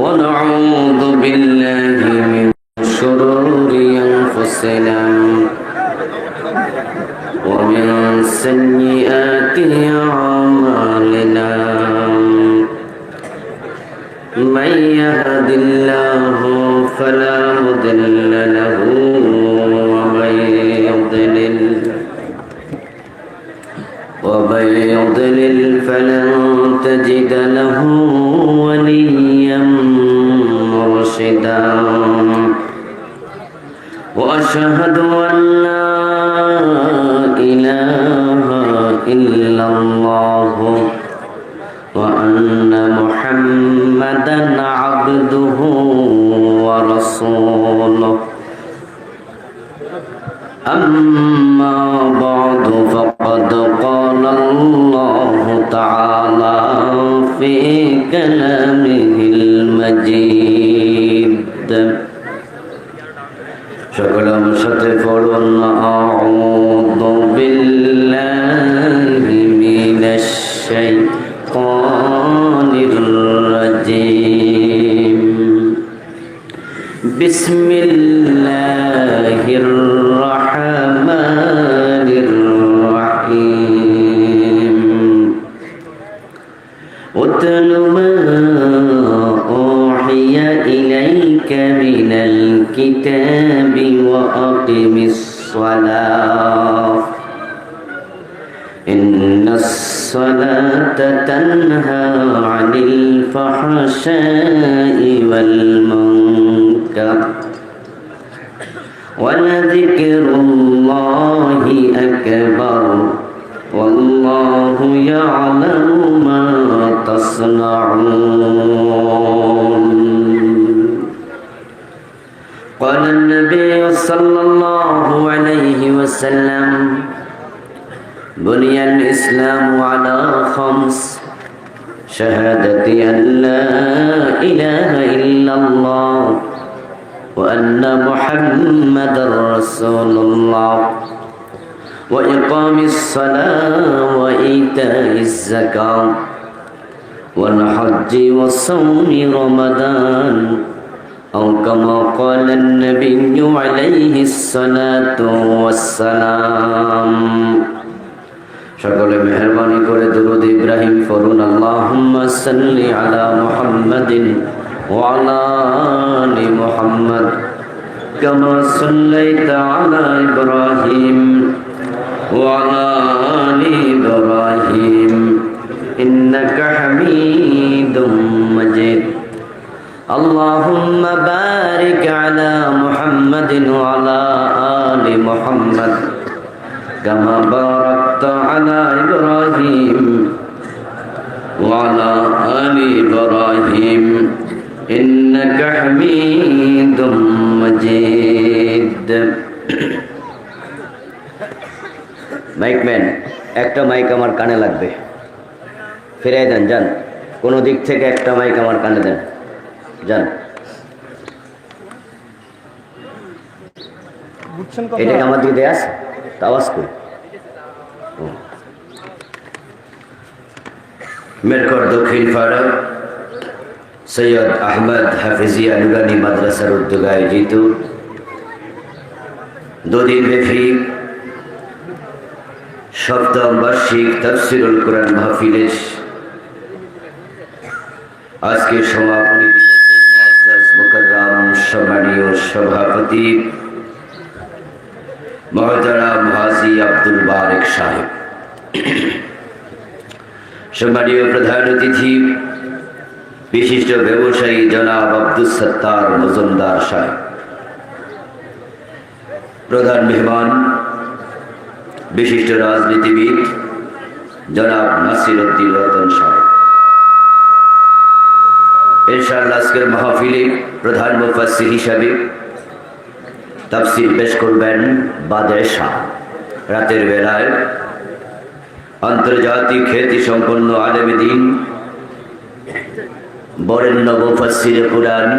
ونعوذ بالله من شرور أنفسنا ومن سيئات أعمالنا من يهد الله فلا مضل له ومن يضلل فلن تجد له وليا مرشدا وأشهد أن لا إله إلا الله وأن محمدا عبده ورسوله أما بعد فقد قال الله تعالى في كلامه المجيد شكرا شكرا أعوذ بالله من الشيطان الرجيم بسم الله الرحمن الرحيم اتل ما أوحي إليك من الكتاب وأقم الصلاة إن الصلاة تنهى عن الفحشاء والمنكر ولذكر الله أكبر والله يعلم ما تصنعون قال النبي صلى الله عليه وسلم بني الإسلام على خمس شهادة أن لا إله إلا الله وأن محمدا رسول الله وإقام الصلاة وإيتاء الزكاة والحج وصوم رمضان أو كما قال النبي عليه الصلاة والسلام সকলে মেহেরবানি করে দুরূদ ইব্রাহিম পড়ুন আল্লাহুম্মা সাল্লি আলা মুহাম্মাদিন ওয়া আলা আলি মুহাম্মাদ কামা সাল্লাইতা আলা ইব্রাহিম ওয়া আলা আলি ইব্রাহিম ইন্নাকা হামিদুম মাজিদ আল্লাহুম্মা বারিক আলা মুহাম্মাদিন ওয়া আলা আলি মুহাম্মাদ كما باركت على إبراهيم وعلى آل إبراهيم إنك حميد مجيد মাইকম্যান একটা মাইক আমার কানে লাগবে ফিরাই দেন যান কোন দিক থেকে একটা মাইক আমার কানে দেন যান এটা আমার দিকে আছে आवाज को मेरकर दक्षिण पाड़ा सैयद अहमद हाफिजिया नुरानी माद्रासार उद्योगे आयोजित 2 दिन ব্যাপী সপ্তম বার্ষিক তাফসীরুল কুরআন মাহফিলের আজকে সমাপনী দিবসের মুআজ্জাজ মুকাররম সম্মানীয় সভাপতি मोहतरम हाजी अब्दुल बारिक साहेब सम्मानीय प्रधान अतिथि विशिष्ट व्यवसायी जनाब अब्दुल सत्तार मजुमदार साहेब प्रधान मेहमान विशिष्ट राजनीतिविद जनाब नासिरुद्दीन रतन साहेब इंशाअल्लाह आजकेर महफिले प्रधान मुफास्सिर हिसाबे तफसिर पेश करबेन बादशाह रातेर बेलाय आंतर्जातिक ख्याति सम्पन्न आलेम दीन बरेण्य मुफास्सिर कुरान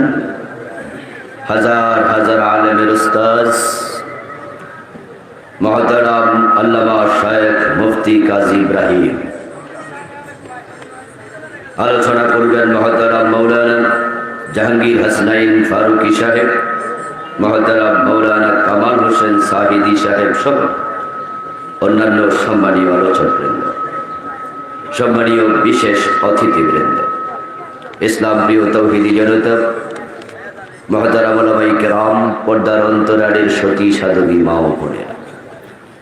हजार हजार आलेमेर उस्ताद मोहतरम अल्लामा शेख मुफ्ती काजी इब्राहिम আলোচনা করবেন মহতারাম মৌলানা জাহাঙ্গীর হাসনাইন ফারুকি সাহেব, মহতারাম মৌলানা কামাল হোসেন সাহিদি সাহেব সহ অন্যান্য সম্মানীয় আলোচকবৃন্দ, সম্মানীয় বিশেষ অতিথিবৃন্দ, ইসলাম প্রিয় তৌহিদি জনতা, মহতারাম ওলামায়ে কেরাম, পর্দার অন্তরালের সতী সাধবী মা ও বোনেরা,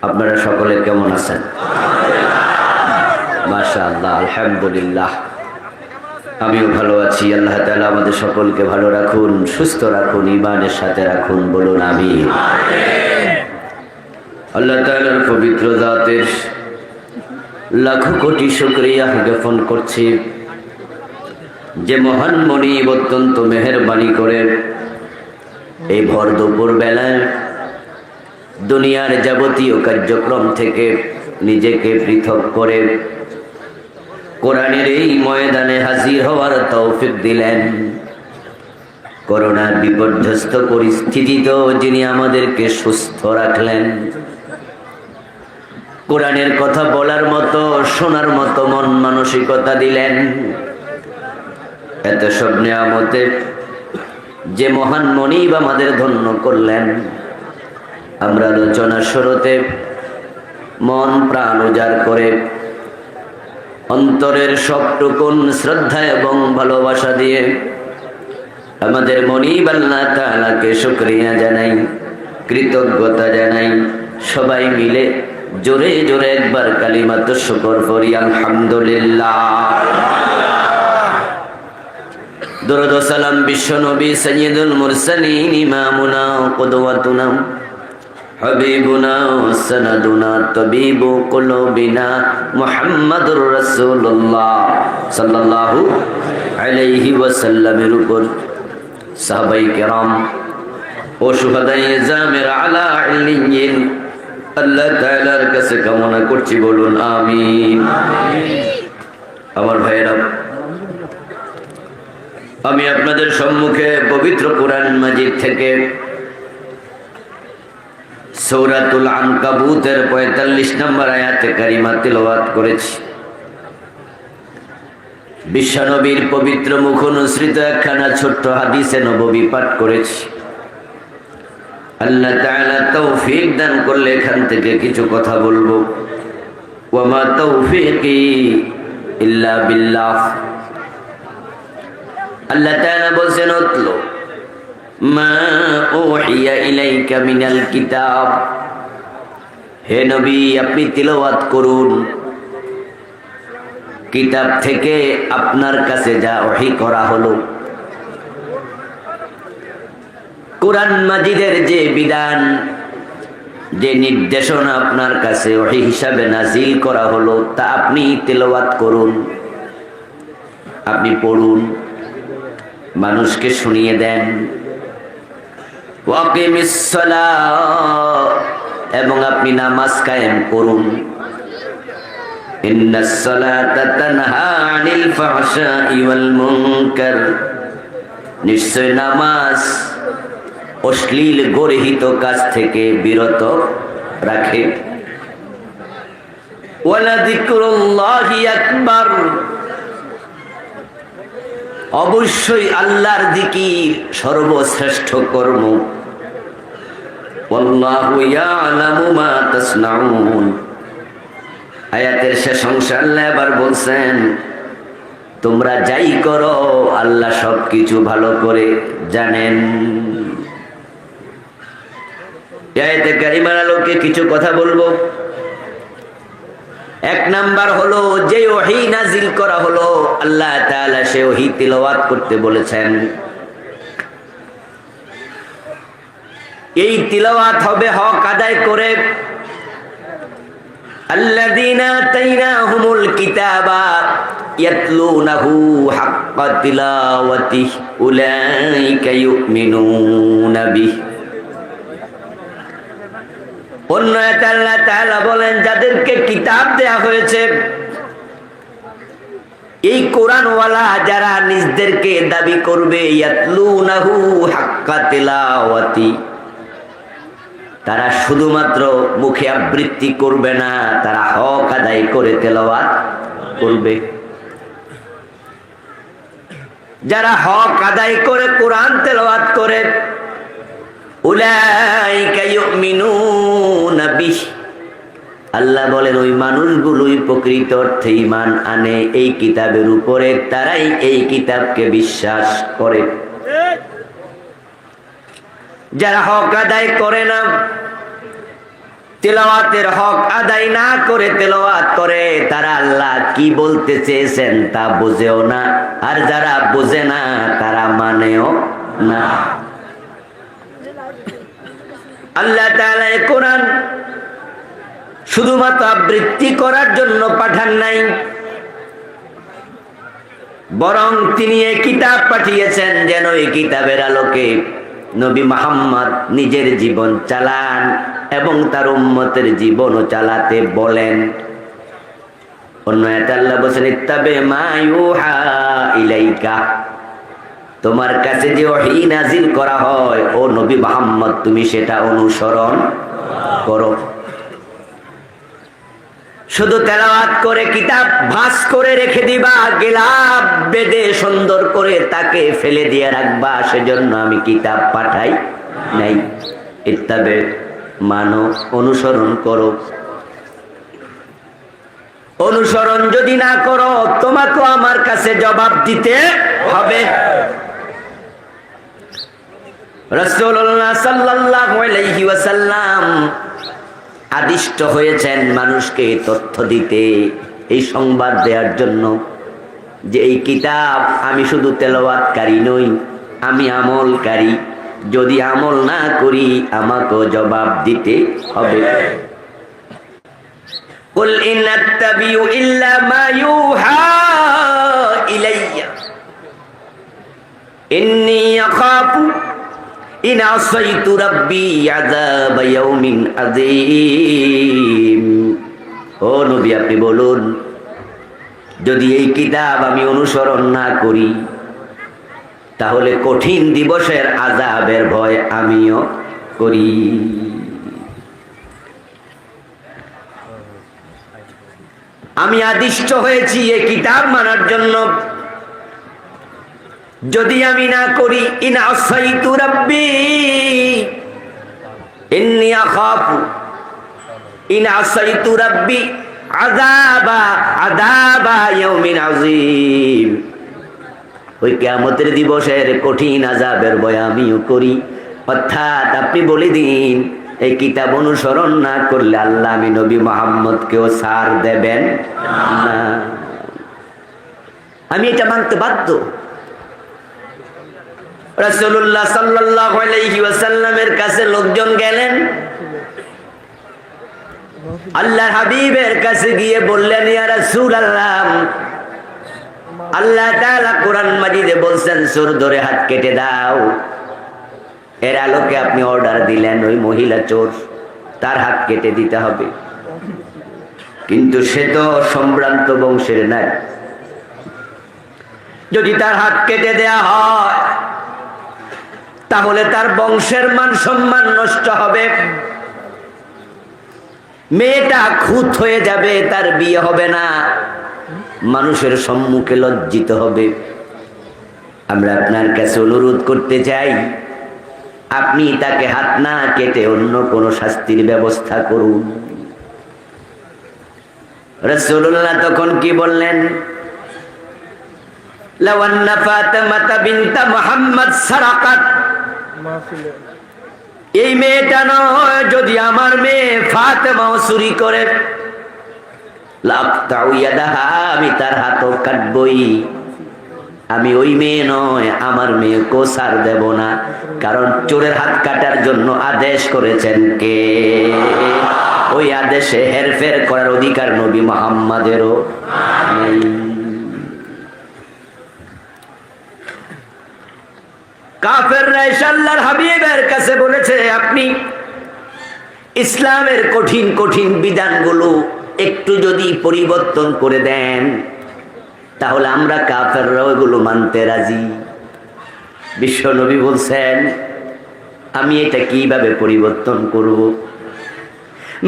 আপনারা সকলে কেমন আছেন? মাশাআল্লাহ, আলহামদুলিল্লাহ, আমিও ভালো আছি। আল্লাহ তাআলা আমাদের সকলকে ভালো রাখুন, সুস্থ রাখুন, ঈমানের সাথে রাখুন, বলুন আমিন। আল্লাহ তাআলার পবিত্র জাতের লাখো কোটি শুকরিয়া জ্ঞাপন করছি, যে মহান মনিব অত্যন্ত মেহেরবানি করে এই ভর দুপুর বেলায় দুনিয়ার যাবতীয় কার্যক্রম থেকে নিজেকে পৃথক করে কোরআনের এই ময়দানে হাজির হওয়ার তৌফিক দিলেন। করোনার বিপর্যস্ত পরিস্থিতিতেও যিনি আমাদেরকে সুস্থ রাখলেন, কোরআনের কথা বলার মতো, শোনার মতো মন মানসিকতা দিলেন, এত সব নিয়ামতে যে মহান মনিব আমাদের ধন্য করলেন, আমরা আলোচনার শুরুতে মন প্রাণ উজাড় করে অন্তরের সবটুকুন শ্রদ্ধা এবং ভালোবাসা দিয়ে আমাদের মনিব আল্লাহ তাআলাকে শুকরিয়া জানাই, কৃতজ্ঞতা জানাই। সবাই মিলে জোরে জোরে একবার কালিমাত শুকর করি, আলহামদুলিল্লাহ। দরুদ ও সালাম বিশ্ব নবী সাইয়্যিদুল মুরসালিন, ইমামুনা কুদওয়াতুনা হাবিবুনা সানাদুনা তাবিবু কুলুবিনা মুহাম্মাদুর রাসূলুল্লাহ সাল্লাল্লাহু আলাইহি ওয়াসাল্লামের উপর, সাহাবায়ে কেরাম ও শুহাদায়ে জামির আলা ইল্লিয়িন আল্লাহ তাআলার কাছে কামনা করছি, বলুন আমিন। আমার ভাইয়েরা, আমি আপনাদের সম্মুখে পবিত্র কোরআন মাজিদ থেকে সূরাতুল আনকাবুতের ৪৫ নম্বর আয়াতে কারিমা তিলাওয়াত করেছি। বিশ্বনবীর পবিত্র মুখ অনুসৃত একখানা ছোট্ট হাদিসে নববী পাঠ করেছি। আল্লাহ তাআলা তৌফিক দান করলে এখান থেকে কিছু কথা বলবো। ওয়া মা তৌফিকি ইল্লা বিল্লাহ। আল্লাহ তাআলা বলেন, উতলু মা উহিয়া ইলাইকা মিনাল কিতাব, হে নবী আপনি তিলাওয়াত করুন কিতাব থেকে আপনার কাছে যা ওহী করা হলো। কোরআন মাজিদের যে বিধান, যে নির্দেশনা আপনার কাছে ওহী হিসাবে নাজিল করা হলো, তা আপনি তিলাওয়াত করুন, আপনি পড়ুন, মানুষকে শুনিয়ে দেন। ওয়াকিমিস সালাহ, এবং আপনি নামাজ কায়েম করুন। ইন্নাস সালাতা তানহা আনিল ফাহশাই ওয়াল মুনকার, নিশ্চয় নামাজ অশ্লীল গর্হিত কাজ থেকে বিরত রাখে। ওয়ালা যিকরুল্লাহি আকবার, অবশ্যই আল্লাহর জিকির সর্বশ্রেষ্ঠ কর্ম। ওয়াল্লাহু ইয়ালামু মা তাসনাউন, আয়াতের শেষ অংশে আল্লাহ আবার বলছেন, তোমরা যাই করো আল্লাহ সবকিছু ভালো করে জানেন। আয়াতে কারিমার আলোকে কিছু কথা বলবো। এক নাম্বার হলো, যে ওহী নাজিল করা হলো আল্লাহ তাআলা সে ওহী তিলাওয়াত করতে বলেছেন। এই তিলাওয়াত হবে হক আদায় করে। আল্লাযীনা আতাইনাহুমুল কিতাবা ইয়াতলুনাহু হাক্কা তিলাওয়াতিহি উলাইকা ইউমিনুনা বিহি। অন্য আয়াতে আল্লাহ তাআলা বলেন, যাদেরকে কিতাব দেয়া হয়েছে, এই কোরআনওয়ালা যারা নিজদেরকে দাবি করবে ইয়াতলুনাহু হাক্কা তিলাওয়াতি, তারা শুধুমাত্র মুখে আবৃত্তি করবে না, তারা হক আদায় করে তেলাওয়াত করবে। যারা হক আদায় করে কোরআন তেলাওয়াত করে, উলাইকা ইউমিনুনা বিহি, আল্লাহ বলেন ওই মানুষগুলোই প্রকৃত অর্থে ঈমান আনে এই কিতাবের উপরে, তারাই এই কিতাবকে বিশ্বাস করে। যারা হক আদায় করে না, তেলাওয়াতের হক আদায় না করে তেলাওয়াত করে, তারা আল্লাহ কি বলতে চেয়েছেন তা বুঝেও না, আর যারা বুঝে না তারা মানেও না। আল্লাহ তাআলা এই কোরআন শুধুমাত্র আবৃত্তি করার জন্য পাঠান নাই, বরং তিনি এই কিতাব পাঠিয়েছেন যেন এই কিতাবের আলোকে নবী মুহাম্মদ নিজের জীবন চালান এবং তার উম্মতের জীবনও চালাতে বলেন। অন্য আয়াতে আল্লাহ বলেন, ইত্তাবি মা ইউহা ইলাইকা, তোমার কাছে যে ওহী নাজিল করা হয় ও নবী মুহাম্মদ তুমি সেটা অনুসরণ করো। শুধু তেলাওয়াত করে কিতাব ভাঁজ করে রেখে দিবা, গিলাফ বেঁধে সুন্দর করে তাকে ফেলে দিয়ে রাখবা, সেজন্য আমি কিতাব পাঠাই নাই। ইত্তাবে মানো, অনুসরণ করো। অনুসরণ যদি না করো তোমাকে আমার কাছে জবাব দিতে হবে। রাসূলুল্লাহ সাল্লাল্লাহু আলাইহি ওয়াসাল্লাম আদিষ্ট হয়েছেন মানুষকে তথ্য দিতে, এই সংবাদ দেওয়ার জন্য যে এই কিতাব আমি শুধু তেলাওয়াতকারী নই, আমি আমলকারী। যদি আমল না করি আমাকে জবাব দিতে হবে। কুল ইন আত্তাবিউ ইল্লা মা ইউহা ইলাইয়া ইন্নী আখাফু ইন আসাইতু রাব্বি আযাব ইয়াউমিন আযীম। ও নবী আপনি বলুন, যদি এই কিতাব আমি অনুসরণ না করি তাহলে কঠিন দিবসের আযাবের ভয় আমিও করি। আমি আদিষ্ট হয়েছি এই কিতাব মানার জন্য, যদি আমি না করি ইন আসাইতু রাব্বি ইন্নী আখাফু ইন আসাইতু রাব্বি আযাবা ইয়াউমিন আযীম, ওই কিয়ামতের দিবসের কঠিন আযাবের ভয় আমিও করি। অর্থাৎ আপনি বলে দিন এই কিতাব অনুসরণ না করলে আল্লাহ আমি নবী মুহাম্মদকেও ছাড় দেবেন না। আমি এটা মানতে বাধ্য। রাসূলুল্লাহ সাল্লাল্লাহু আলাইহি ওয়াসাল্লামের কাছে লোকজন গেলেন, আল্লাহর হাবিবের কাছে গিয়ে বললেন, ইয়া রাসূলুল্লাহ, আল্লাহ তাআলা কোরআন মাজিদে বলছেন চোর ধরে হাত কেটে দাও। এর আলোকে আপনি অর্ডার দিলেন ওই মহিলা চোর, তার হাত কেটে দিতে হবে। কিন্তু সে তো সম্ভ্রান্ত বংশের নাই, যদি তার হাত কেটে দেয়া হয় তাহলে তার বংশের মান সম্মান নষ্ট হবে, মেয়েটা খুঁত হয়ে যাবে, তার বিয়ে হবে না, মানুষের সম্মুখে লজ্জিত হবে। আমরা আপনার কাছে অনুরোধ করতে চাই আপনি তাকে হাত না কেটে অন্য কোন শাস্তির ব্যবস্থা করুন। রাসূলুল্লাহ তখন কি বললেন, লাউ আন্না ফাতিমাতা বিনতা মুহাম্মদ সারাকাত, এই মেয়েটা নয়, যদি আমার মেয়ে ফাতেমাও চুরি করে, লাকতাউ ইয়াদাহা, আমি তার হাতও কাটবই। আমি ওই মেয়ে নয়, আমার মেয়েকেও ছাড় দেব না, কারণ চোরের হাত কাটার জন্য আদেশ করেছেন কে? ওই আদেশে হেরফের করার অধিকার নবী মুহাম্মাদেরও নেই। কাফেররা আল্লাহর হাবিবের কাছে বলেছে, আপনি ইসলামের কঠিন কঠিন বিধানগুলো একটু যদি পরিবর্তন করে দেন তাহলে আমরা কাফেররা ওইগুলো মানতে রাজি। বিশ্ব নবী বলছেন, আমি এটা কিভাবে পরিবর্তন করব?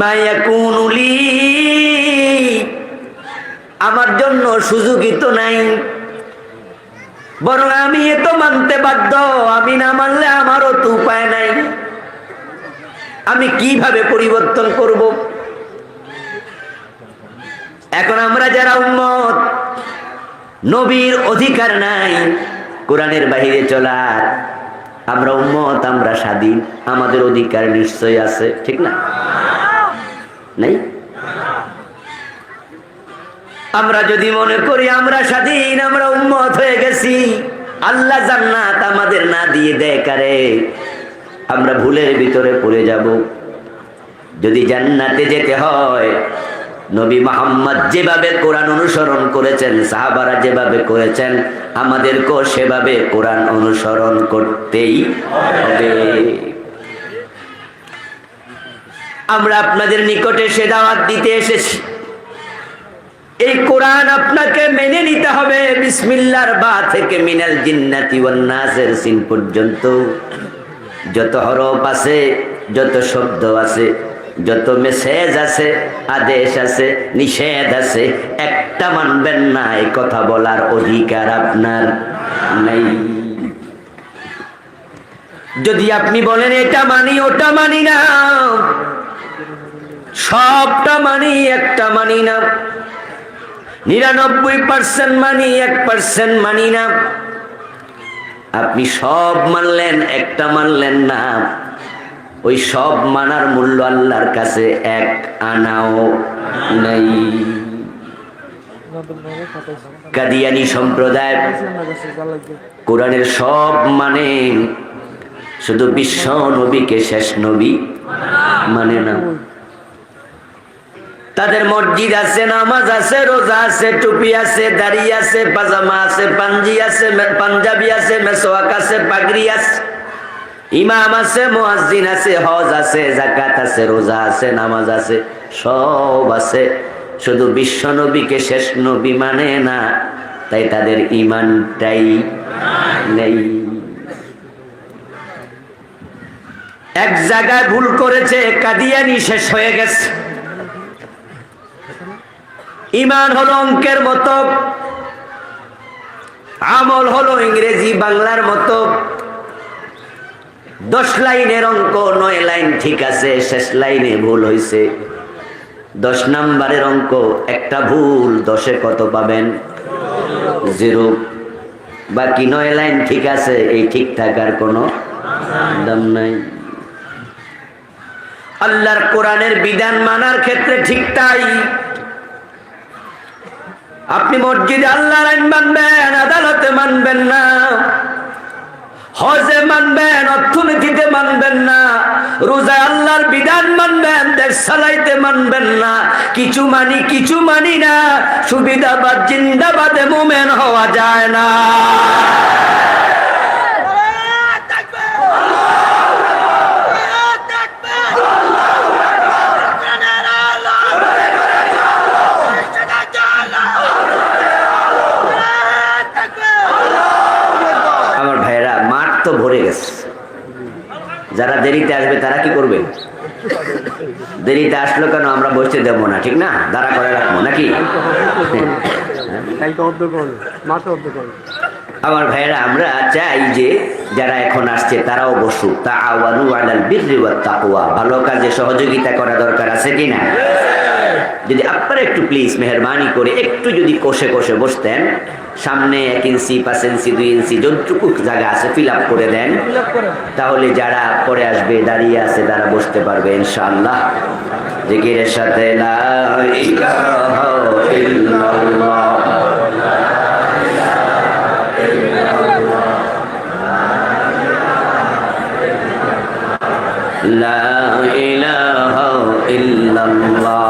মা ইয়াকুনু লি, আমার জন্য সুযোগই তো নাই। বরং আমি এ তো মানতে বাধ্য, আমি না মানলে আমারও তো উপায় নাই। আমি কিভাবে পরিবর্তন করব? এখন আমরা যারা উম্মত, নবীর অধিকার নাই কোরআনের বাহিরে চলার, আমরা উম্মত, আমরা স্বাধীন, আমাদের অধিকার নিশ্চয়ই আছে, ঠিক না? নাই? আমরা যদি মনে করি আমরা স্বাধীন, আমরা উম্মত হয়ে গেছি, আল্লাহ জান্নাত আমাদের না দিয়ে দেয় কারে, আমরা ভুলের ভিতরে পড়ে যাব। যদি জান্নাতে যেতে হয়, নবী মুহাম্মদ যেভাবে কোরআন অনুসরণ করেছেন, সাহাবারা যেভাবে করেছেন, আমাদেরকেও সেভাবে কোরআন অনুসরণ করতেই হবে। আমরা আপনাদের নিকটে সে দাওয়াত দিতে এসেছি, এই কোরআন আপনাকে মেনে নিতে হবে। বিসমিল্লাহর বা থেকে মিনাল জিন্নাতি ওয়ান নাসের সিন পর্যন্ত যত হরফ আছে, যত শব্দ আছে, যত মেসেজ আছে, আদেশ আছে, নিষেধ আছে, একটা মানবেন না, এই কথা বলার অধিকার আপনার নেই। যদি আপনি বলেন এটা মানি ওটা মানি না, সবটা মানি একটা মানি না, 99% মানি 1% মানি না, আপনি সব মানলেন একটা মানলেন না, ওই সব মানার মূল্য আল্লাহর কাছে এক আনাও নাই। কাদিয়ানী সম্প্রদায় কোরআনের সব মানে, শুধু বিশ্ব নবীকে শেষ নবী মানে না। তাদের মসজিদ আছে, নামাজ আছে, রোজা আছে, টুপি আছে, দাড়ি আছে, পাজামা আছে, পাঞ্জি আছে, পাঞ্জাবি আছে, মেসওয়াক আছে, পাগড়ি আছে, ইমাম আছে, মুয়াজ্জিন আছে, হজ আছে, যাকাত আছে, রোজা আছে, নামাজ আছে, সব আছে, শুধু বিশ্ব নবীকে শেষ নবী মানে না, তাই তাদের ঈমানটাই নেই। এক জায়গায় ভুল করেছে, কাদিয়ানি শেষ হয়ে গেছে। ঈমান হলো অঙ্কের মতো, আমল হলো ইংরেজি বাংলার মতো। 10 লাইনের অঙ্ক 9 লাইন ঠিক আছে, শেষ লাইনে ভুল হয়েছে। 10 নাম্বারের অঙ্ক একটা ভুল, 10-এ কত পাবেন? 0। বাকি 9 লাইন ঠিক আছে, এই ঠিক থাকার কোনো দাম নাই। আল্লাহর কোরআনের বিধান মানার ক্ষেত্রে ঠিক তাই। আপনি মসজিদে আল্লাহর আইন মানবেন, আদালতে মানবেন না, হজে মানবেন, অর্থনীতিতে মানবেন না, রোজায় আল্লাহর বিধান মানবেন, দেশ চালাইতে মানবেন না। কিছু মানি কিছু মানি না, সুবিধাবাদ জিন্দাবাদে মুমিন হওয়া যায় না। ভরে গেছে, যারা দেরিতে আসবে তারা কি করবে? দেরিতে আসলো কেন, আমরা বসতে দেবো না, ঠিক না? দাঁড়া করে রাখবো নাকি? আমার ভাইয়েরা, আমরা চাই যে যারা এখন আসছে তারাও বসুক। তাআওয়ানু আলাল বিররি ওয়াত তাকওয়া, ভালো কাজে সহযোগিতা করা দরকার আছে কিনা? যদি আপনারা একটু প্লিজ মেহরবানি করে একটু যদি কষে কষে বসতেন, সামনে 1 ইঞ্চি 5 ইঞ্চি 2 ইঞ্চি যতটুকু জায়গা আছে ফিল আপ করে দেন, তাহলে যারা পরে আসবে দাঁড়িয়ে আছে তারা বসতে পারবে ইনশাআল্লাহ। জিকিরের সাথে লা ইলাহা ইল্লাল্লাহ, লা ইলাহা ইল্লাল্লাহ,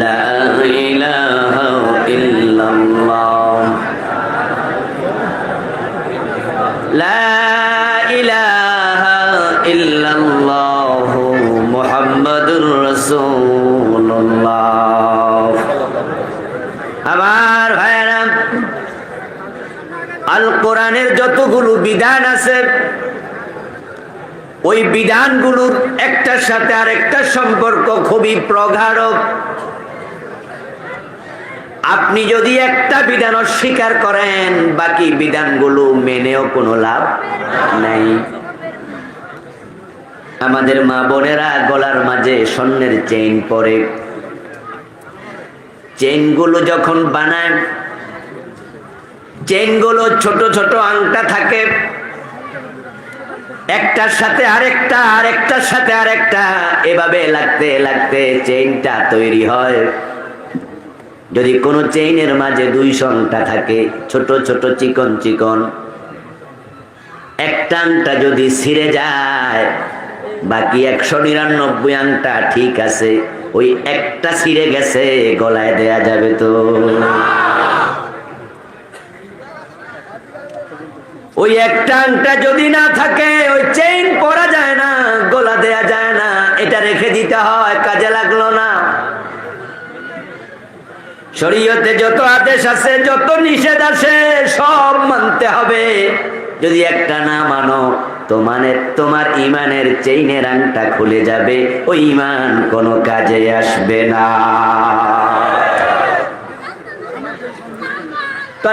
লা ইলাহা ইল্লাল্লাহ, লা ইলাহা ইল্লাল্লাহ মুহাম্মাদুর রাসূলুল্লাহ। আমার ভাইরা, আল কোরআনের যতগুলো বিধান আছে, ওই বিধানগুলোর একটার সাথে আরেকটা সম্পর্ক খুবই প্রগাঢ়। আপনি যদি একটা বিধান অস্বীকার করেন, বাকি বিধানগুলো মেনেও কোনো লাভ নাই। আমাদের মা বোনেরা গলার মাঝে স্বর্ণের চেইন পরে, চেইনগুলো যখন বানায়, চেইনগুলো ছোট ছোট আংটা থাকে, একটার সাথে আরেকটা, আরেকটার সাথে আরেকটা, এভাবে লাগতে লাগতে চেইনটা তৈরি হয়। যদি কোনো চেইনের মাঝে 200 আংটা থাকে, ছোট ছোট চিকন চিকন, একটা আংটা যদি ছিঁড়ে যায়, বাকি 199 আংটা ঠিক আছে। ওই একটা ছিঁড়ে গেছে, গলায় দেয়া যাবে তো? ওই একটা আংটা যদি না থাকে, ওই চেইন পরা যায় না, গলা দেয়া যায় না, এটা রেখে দিতে হয়, কাজে লাগলো না। শরীয়তে যত আদেশ আছে, যত নিষেধ আছে, সব মানতে হবে। যদি একটা না মানো, তোমার ইমানের চেইনের আংটা খুলে যাবে, ওই ইমান কোনো কাজে আসবে না।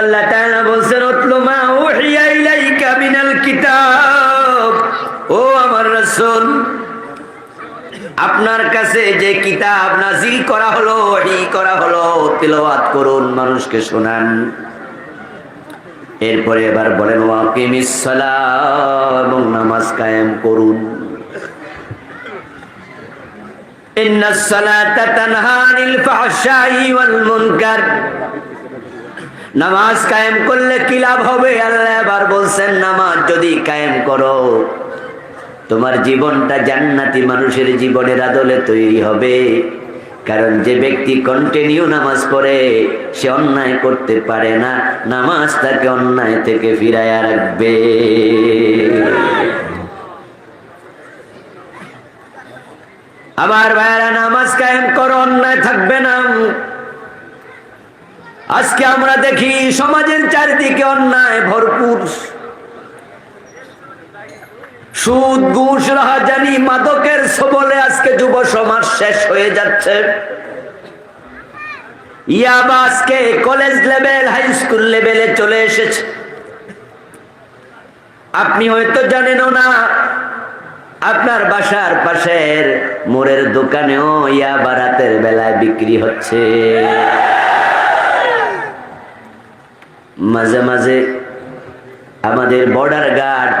আল্লাহ তাআলা বলেন, উতলু মা উহিয়া ইলাইকা মিনাল কিতাব। ও আমার রাসূল, আপনার কাছে যে কিতাব নাজিল করা হলো, ওহী করা হলো, তিলাওয়াত করুন, মানুষকে শোনান। এরপরে এবার বলেন, ওয়াকিমিস সালাহ, এবং নামাজ কায়েম করুন। ইন্নাস সালাতা তানহা আনিল ফাহশাই ওয়াল মুনকার। নামাজ কায়েম করলে কি লাভ হবে? আল্লাহ এবার বলছেন, নামাজ যদি কায়েম করো, তোমার জীবনটা জান্নাতি মানুষের জীবনের আদলে তৈরি হবে। কারণ যে ব্যক্তি কন্টিনিউ নামাজ পড়ে, সে অন্যায় করতে পারে না, নামাজ তাকে অন্যায় থেকে ফিরাইয়া রাখবে। আমার ভাইরা, নামাজ কায়েম করো, অন্যায় থাকবে না। আজকে আমরা দেখি সমাজের চারিদিকে অন্যায় ভরপুর। সুদ, ঘুষ, রাহাজানি, মাদকের সবলে আজকে যুব সমাজ শেষ হয়ে যাচ্ছে। ইয়াবা আজকে কলেজ লেভেল, হাই স্কুল লেভেলে চলে এসেছে। আপনি হয়তো জানেনও না, আপনার বাসার পাশের মোড়ের দোকানেও ইয়াবা রাতের বেলায় বিক্রি হচ্ছে। মাঝে মাঝে আমাদের বর্ডার গার্ড,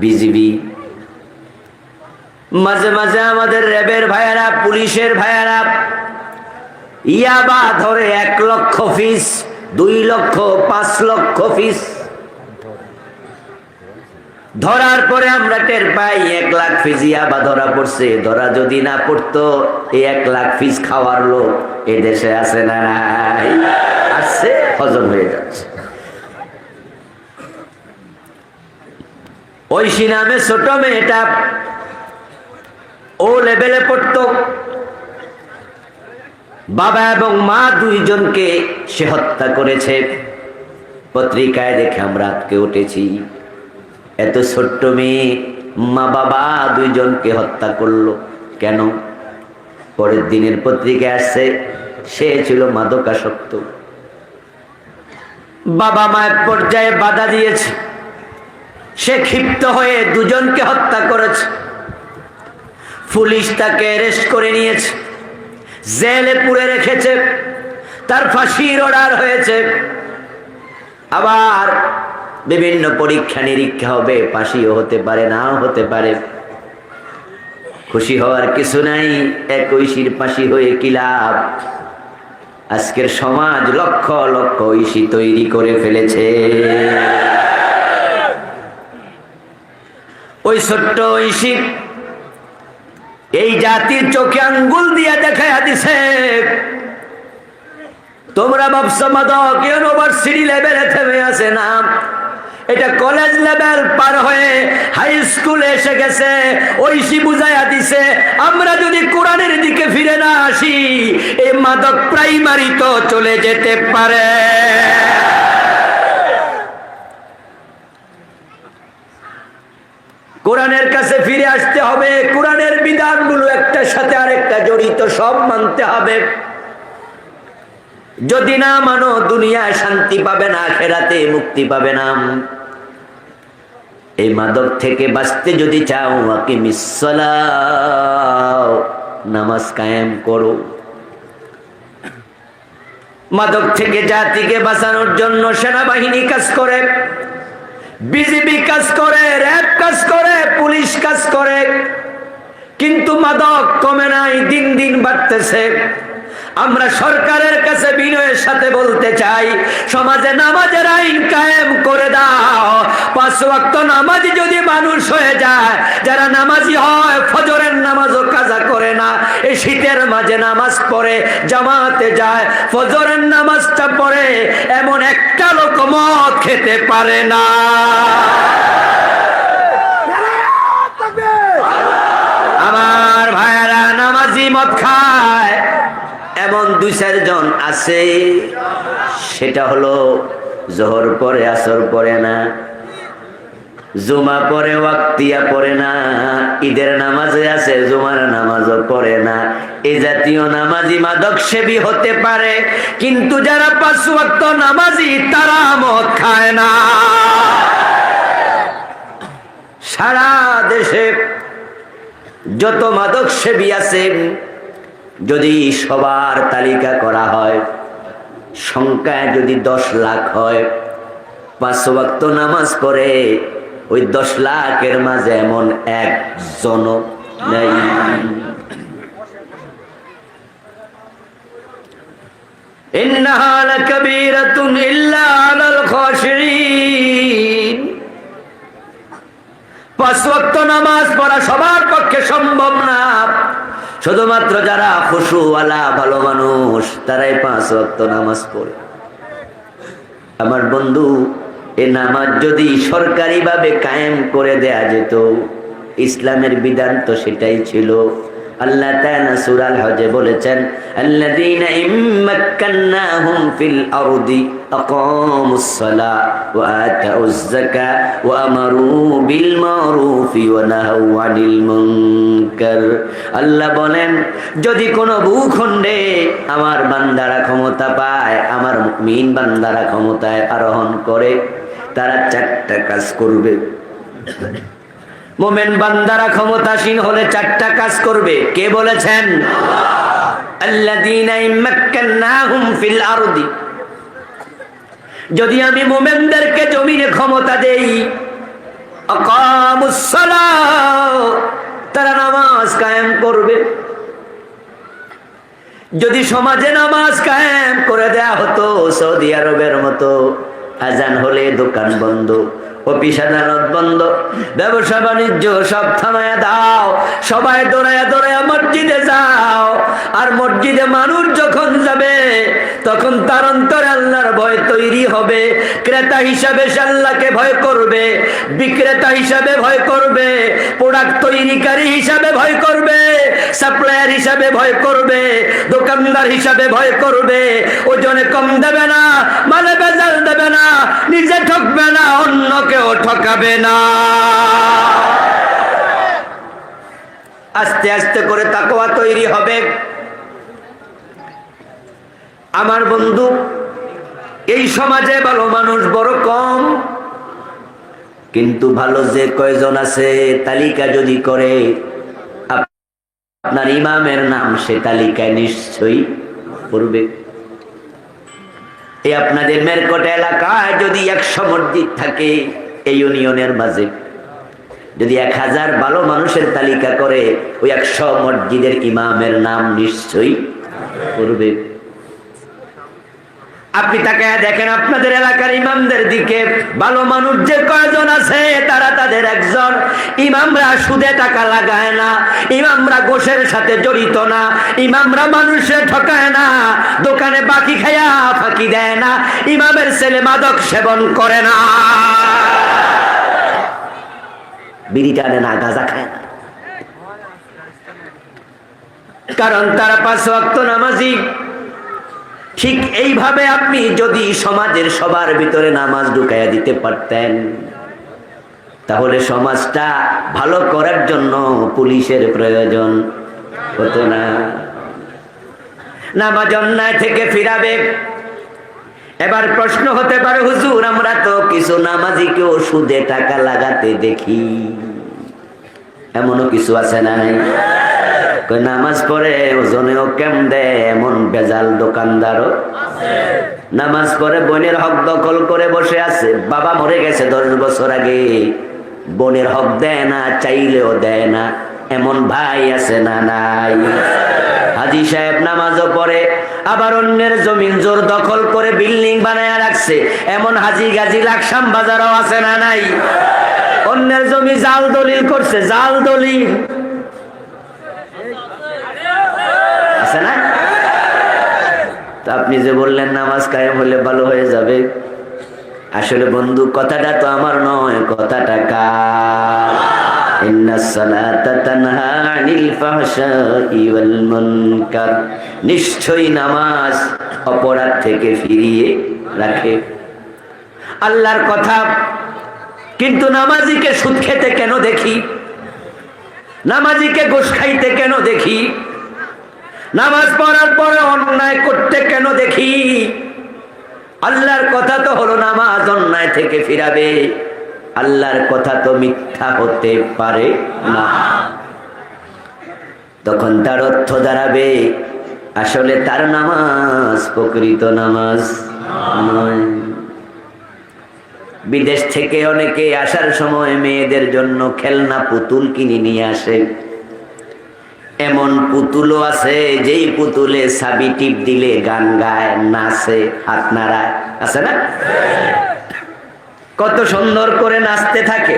বিজিবি, মাঝে মাঝে আমাদের র্যাবের ভাইয়ারা, পুলিশের ভাইয়ারা ইয়াবা ধরে 1 লক্ষ পিস, 2 লক্ষ, 5 লক্ষ পিস। ধরার পরে আমরা টের পাই 1 লাখ পিস ইয়াবা ধরা পড়ছে। ধরা যদি না পড়তো, এই 1 লাখ পিস খাওয়ার লোক এ দেশে আছে না? নাই, আসছে, হজম হয়ে যাচ্ছে। ঐশী নামে ছোট মেয়েটা ও লেভেলে পড়তো। বাবা এবং মা দুইজনকে সে হত্যা করেছে। পত্রিকায় দেখে আমরা আটকে উঠেছি, এত ছোট্ট মেয়ে, মা বাবা দুইজনকে হত্যা করলো কেন? পরের দিনের পত্রিকায় আসছে, সে ছিল মাদকাসক্ত। বাবা মা এক পর্যায়ে বাধা দিয়েছে, সে ক্ষিপ্ত হয়ে দুজনকে হত্যা করেছে। পুলিশ তাকে অ্যারেস্ট করে নিয়েছে, জেলে পুরে রেখেছে, তার ফাঁসির অর্ডার হয়েছে। আবার বিভিন্ন পরীক্ষা নিরীক্ষা হবে, ফাঁসিও হতে পারে, নাও হতে পারে। খুশি হওয়ার কিছু নাই, 21 ফাঁসি হয়ে কি লাভ? আজকের সমাজ লক্ষ লক্ষ ঐশী তৈরি করে ফেলেছে। ওই ছোট্ট ঐশী এই জাতির চোখে আঙ্গুল দিয়ে দেখাইয়া দিছে, তোমরা ভাবছো মাদক ইউনিভার্সিটি লেভেলে থেমে আছে না, এটা কলেজ লেভেল পার হয়ে হাই স্কুলে এসে গেছে। ঐশী বুঝাইয়া দিছে, আমরা যদি কোরআনের দিকে ফিরে না আসি, এই মাদক প্রাইমারি তো চলে যেতে পারে। কোরআনের কাছে ফিরে আসতে হবে। কোরআনের বিধানগুলো একটার সাথে আরেকটা জড়িত, সব মানতে হবে। যদি না মানো দুনিয়ায় শান্তি পাবে না, আখিরাতে মুক্তি পাবে না। এই মাদক থেকে বাঁচতে যদি চাও, আকিমিস সালাহ, নামাজ কায়েম করো। মাদক থেকে জাতিকে বাঁচানোর জন্য সেনাবাহিনী কাজ করে, বিজিবি কাজ করে, র‍্যাব কাজ করে, পুলিশ কাজ করে, কিন্তু মাদক কমে নাই, দিন দিন বাড়তেছে। আমরা সরকারের কাছে বিনয়ের সাথে বলতে চাই, সমাজে নামাজের আইন কায়েম করে দাও। 5 ওয়াক্ত নামাজি যদি মানুষ হয়ে যায়, যারা নামাজি হয় ফজরের নামাজও কাজা করে না, এই শীতের মাঝে নামাজ পড়ে, জামাতে যায়, ফজরের নামাজটা পড়ে, এমন একটা লোক মদ খেতে পারে না। আমার ভাইয়েরা, নামাজি মদ খায় এমন 2-4 জন আছে। সেটা হলো জোহর পরে, আসর পরে না, জুমা পরে, ওয়াক্তিয়া পরে না, ঈদের নামাজে আছে, জুমার নামাজও পড়ে না। এই জাতীয় নামাজি মাদক সেবী হতে পারে, কিন্তু যারা 5 ওয়াক্ত নামাজি তারা মদ খায় না। সারা দেশে যত মাদক সেবী আছে, যদি সবার তালিকা করা হয়, সংখ্যায় যদি 10 লাখ হয়, 5 ওয়াক্ত নামাজ পড়ে, ওই 10 লাখের মাঝে এমন একজনও নেই। ইন্নাহা লাকাবীরাতুন ইল্লা আলাল খাশিরিন। 5 ওয়াক্ত নামাজ পড়া সবার পক্ষে সম্ভব না, শুধুমাত্র যারা খুশুওয়ালা ভালো মানুষ তারাই 5 ওয়াক্ত নামাজ পড়ে। আমার বন্ধু, এই নামাজ যদি সরকারিভাবে কায়েম করে দেয়া যেত, ইসলামের বিধান তো সেটাই ছিল। আল্লাহ তাআলা সূরা আল-হজে বলেছেন, আল্লাযীনা ইম্মাক্কান্নাহুম ফিল আরদি আকামুস সালাহ ওয়া আতাউজ যাকাত ওয়া আমারু বিল মারুফি ওয়া নাহাউ আনিল মুনকার। আল্লাহ বলেন, যদি কোনো ভূখণ্ডে আমার বান্দারা ক্ষমতা পায়, আমার মুমিন বান্দারা ক্ষমতায় আরোহণ করে, তারা 4টা কাজ করবে। মোমেন বান্দারা ক্ষমতাসীন হলে 4টা কাজ করবে। কে বলেছেন? আল্লাযীনা ইম্মাক্কান্নাহুম ফিল আরদি। যদি আমি মোমেনদেরকে জমিনে ক্ষমতা দেই, আকামুস সালাহ, তারা নামাজ কায়েম করবে। যদি সমাজে নামাজ কায়েম করে দেয়া হতো, সৌদি আরবের মতো, আজান হলে দোকান বন্ধ, অফিস আদালত বন্ধ, ব্যবসা বাণিজ্য সব থামায়া দাও, সবাই দৌড়ায়া দৌড়ায়া মসজিদে যাও। আর মসজিদে মানুষ যখন যাবে, তখন তার অন্তরে আল্লাহর ভয় তৈরি হবে। ক্রেতা হিসাবে সে আল্লাহকে ভয় করবে, বিক্রেতা হিসাবে ভয় করবে, প্রোডাক্ট তৈরিকারী হিসাবে ভয় করবে, সাপ্লায়ার হিসাবে ভয় করবে, দোকানদার হিসাবে ভয় করবে। ওজনে কম দেবে না, মানে বেজাল দেবে না, নিজে ঠকবে না, অন্যকেও ঠকাবে না। আস্তে আস্তে করে তাকওয়া তৈরি হবে। আমার বন্ধু, এই সমাজে ভালো মানুষ বড় কম, কিন্তু ভালো যে কয়জন আছে তালিকা যদি করে, আপনার ইমামের নাম সে তালিকায় নিশ্চয়ই পড়বে। এই আপনাদের মেরকোট এলাকায় যদি 100 মসজিদ থাকে, এই ইউনিয়নের মাঝে যদি 1000 ভালো মানুষের তালিকা করে, ওই 100 মসজিদের ইমামের নাম নিশ্চয়ই পড়বে। আপনি তাকে দেখেন আপনাদের এলাকার ইমামদের দিকে, ভালো মানুষ যে কয়জন আছে তারা তাদের একজন। ইমামরা সুদে টাকা লাগায় না, ইমামরা ঘোষের সাথে জড়িত না, ইমামরা মানুষে ঠকায় না, দোকানে বাকি খায়া ফাঁকি দেয় না, ইমামের ছেলে মাদক সেবন করে না, বিড়ি টানে না, গাঁজা খায় না, কারণ তারা 5 ওয়াক্ত নামাজি। ঠিক এইভাবে আপনি যদি সমাজের সবার ভিতরে নামাজ ঢুকাইয়া দিতে পারতেন, তাহলে সমাজটা ভালো করার জন্য পুলিশের প্রয়োজন হতো না। নামাজ অন্যায় থেকে ফিরাবে। এবার প্রশ্ন হতে পারে, হুজুর আমরা তো কিছু নামাজিকেও সুদে টাকা লাগাতে দেখি, এমনও কিছু আছে না নাই? নামাজ পড়ে ওজনেও কেম দেয় এমন বেজাল দোকানদারও নামাজ পড়ে বোনের হক দখল করে বসে আছে। বাবা মরে গেছে 10 বছর আগে, বোনের হক দেয় না, চাইলেও দেয় না, এমন ভাই আছে না নাই? হাজী সাহেব নামাজও পড়ে, আবার অন্যের জমিন জোর দখল করে বিল্ডিং বানায় রাখছে, এমন হাজী গাজী লাকসাম বাজারও আছে না নাই? অন্যের জমি জাল দলিল করছে, জাল দলিল আছে না? তো আপনি যে বললেন নামাজ কায়েম হলে ভালো হয়ে যাবে, আসলে বন্ধু কথাটা তো আমার নয়, কথাটা কার? ইন্নাস সালাতা তানহা আনিল ফাহশাই ওয়াল মুনকার, নিশ্চয়ই নামাজ অপরাধ থেকে ফিরিয়ে রাখে। আল্লাহর কথা। কিন্তু নামাজিকে সুদ খেতে কেন দেখি? নামাজিকে ঘুষ খাইতে কেন দেখি? নামাজ পড়ার পরে অন্যায় করতে কেন দেখি? আল্লাহর কথা তো হলো নামাজ অন্যায় থেকে ফিরাবে, আল্লাহর কথা তো মিথ্যা হতে পারে না। তখন তার অর্থ দাঁড়াবে আসলে তার নামাজ প্রকৃত নামাজ নয়। বিদেশ থেকে অনেকে আসার সময় মেয়েদের জন্য খেলনা পুতুল কিনে নিয়ে আসে। এমন পুতুলও আছে যেই পুতুলে চাবি টিপ দিলে গান গায়, নাচে, হাত নাড়ায়, আছে না? কত সুন্দর করে নাচতে থাকে,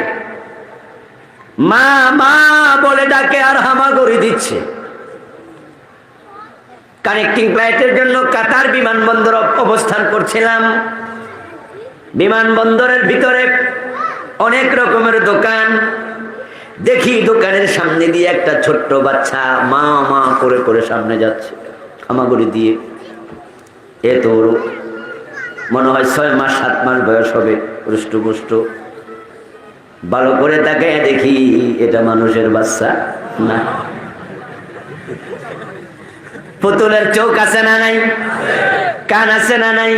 মা মা বলে ডাকে আর হামাগুড়ি দিচ্ছে। কানেক্টিং ফ্লাইটের জন্য কাতার বিমানবন্দর অবস্থান করছিলাম। বিমানবন্দরের ভিতরে অনেক রকমের দোকান দেখি, দোকানের সামনে দিয়ে একটা ছোট্ট বাচ্চা মা মা করে করে সামনে যাচ্ছে, হামাগুড়ি দিয়ে। এ তো মনে হয় 6 মাস 7 মাস বয়স হবে, হৃষ্টপুষ্ট। ভালো করে তাকায় দেখি এটা মানুষের বাচ্চা না। পুতুলের চোখ আছে না নাই? কান আছে না নাই?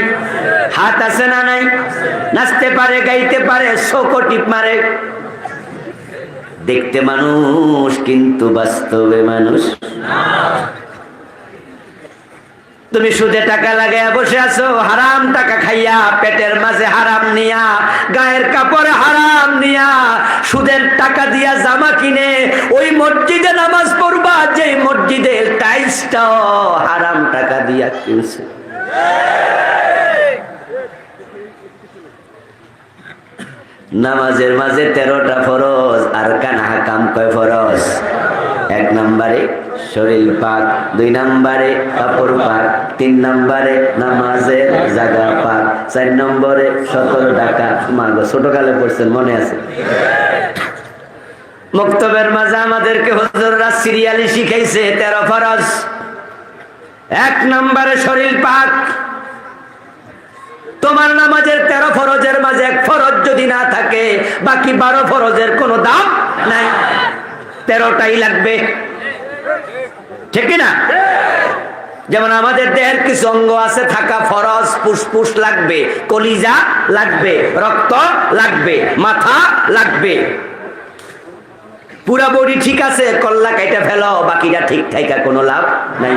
হাত আছে না নাই? নাচতে পারে, গাইতে পারে, শোকো টিপ মারে। দেখতে মানুষ কিন্তু বাস্তবে মানুষ। তুমি সুদে টাকা লাগাইয়া বসে আছো, হারাম টাকা খাইয়া, পেটের মাঝে হারাম নিয়া, গায়ের কাপড়ে হারাম নিয়া, সুদের টাকা দিয়া জামা কিনে ওই মসজিদে নামাজ পড়বা যে মসজিদের টাইলসটাও হারাম টাকা দিয়া কিনছে। নামাজের মাঝে 13টা ফরজ আর কানা হাকাম কয় ফরজ? 1 নম্বরে শরীর পাক, 2 নম্বরে কাপড় পাক, 3 নম্বরে নামাজের জায়গা পাক, 4 নম্বরে 17 টাকা। মাগো ছোটকালে পড়ছেন, মনে আছে? মুক্তবের মাঝে আমাদেরকে হুজুররা সিরিয়ালি শিখাইছে 13 ফরজ। 1 নম্বরে শরীর পাক। তোমার নামাজের 13 ফরজের মাঝে 1 ফরজ যদি না থাকে, বাকি 12 ফরজের কোনো দাম নাই। 13টাই লাগবে, ঠিক না? যেমন আমাদের দেহের কিছু অঙ্গ আছে থাকা ফরজ, ফুসফুস লাগবে, কলিজা লাগবে, রক্ত লাগবে, মাথা লাগবে। পুরা বডি ঠিক আছে, কল্লা কাইটা ফেলো, বাকিটা ঠিক থাকা কোনো লাভ নাই।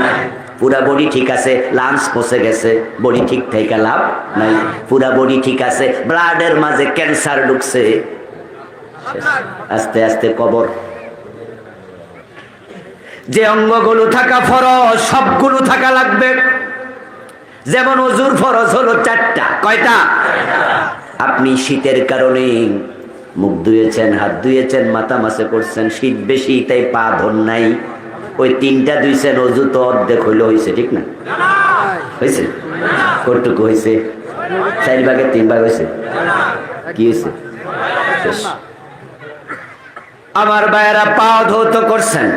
পুরা বডি ঠিক আছে, লাঞ্চ পচে গেছে, বডি ঠিক থাকা লাভ নাই। পুরা বডি ঠিক আছে, ব্লাডের মাঝে ক্যান্সার ঢুকছে, আস্তে আস্তে কবর। যে অঙ্গগুলো থাকা ফরজ সবগুলো থাকা লাগবে। যেমন ওযুর ফরজ হলো 4টা। কয়টা? আপনি শীতের কারণে মুখ ধুয়েছেন, হাত ধুয়েছেন, মাথা মাসে করছেন, শীত বেশি তাই পা ধন নাই, ওই 3টা ধুইছেন, ওযু তো অর্ধেক হইলো, হয়েছে, ঠিক না? হয়েছে? কতটুকু হয়েছে? 4 ভাগের 3 ভাগ হয়েছে। কি হয়েছে? আমার ভাইয়েরা পা ধৌত করছেন,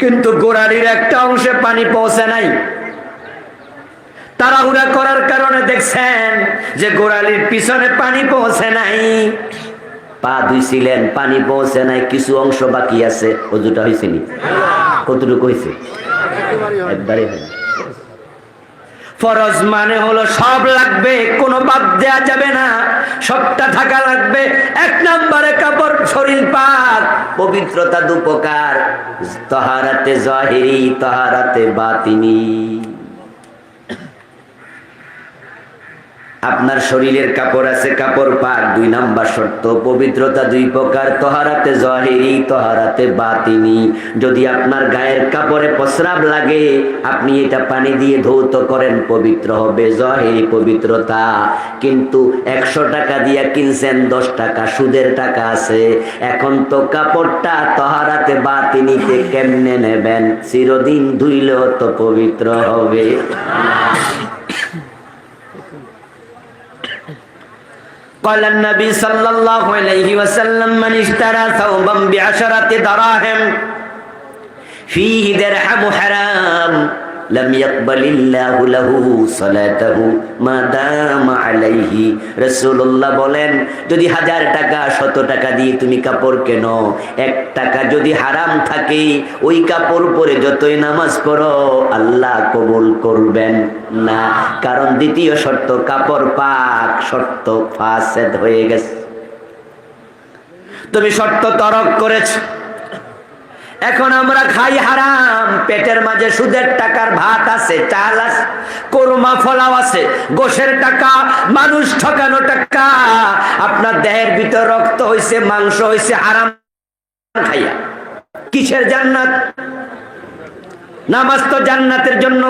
কিন্তু গোড়ালির একটা অংশে পানি পৌঁছে নাই। তাড়াহুড়া করার কারণে দেখছেন যে গোড়ালির পিছনে পানি পৌঁছে নাই। পা ধুইছিলেন, পানি পৌঁছে নাই, কিছু অংশ বাকি আছে, ওযুটা হয়েছে নি? কতটুকু হয়েছে? একবারে হয় না। ফরজ মানে হলো সব লাগবে, কোনো বাদ দেয়া যাবে না, সবটা থাকা লাগবে। এক নম্বরে কাপড়, শরীর পাক, পবিত্রতা দুপ্রকার, তাহারাতে জাহিরি, তাহারাতে বাতিনি। আপনার শরীরের কাপড় আছে, কাপড় পাক, 2 নাম্বার শর্ত, পবিত্রতা 2 প্রকার, তাহারাতে জাহিরি, তাহারাতে বাতিনি। যদি আপনার গায়ের কাপড়ে প্রস্রাব লাগে, আপনি এটা পানি দিয়ে ধৌত করেন, পবিত্র হবে, জাহিরি পবিত্রতা। কিন্তু 100 টাকা দিয়ে কিনছেন, 10 টাকা সুদের টাকা আছে, এখন তো কাপড়টা তাহারাতে বাতিনিতে কেমনে নেবেন? চিরদিন ধুইলেও তো পবিত্র হবে। قال النبي صلى الله عليه وسلم من اشترى ثوبا ب10 دراهم فيه درهم حرام لم يقبل الله له صلاته ما دام عليه। রাসূলুল্লাহ বলেন, যদি 1000 টাকা 100 টাকা দিয়ে তুমি কাপড় কেনো, 1 টাকা যদি হারাম থাকে, ওই কাপড় পরে যতই নামাজ পড়ো আল্লাহ কবুল করবেন না। কারণ দ্বিতীয় শর্ত কাপড় পাক, শর্ত ফাসেদ হয়ে গেছে। তুমি শর্ত তরক করেছো, এখন আমরা খাই হারাম, পেটের মাঝে সুদের টাকার ভাত আছে, চাল আছে, কোরমা ফলাও আছে, গোশের টাকা, মানুষ ঠকানো টাকা, আপনার দেহের ভিতর রক্ত হইছে, মাংস হইছে হারাম খাইয়া। কিসের জান্নাত? নামাজ তো জান্নাতের জন্য,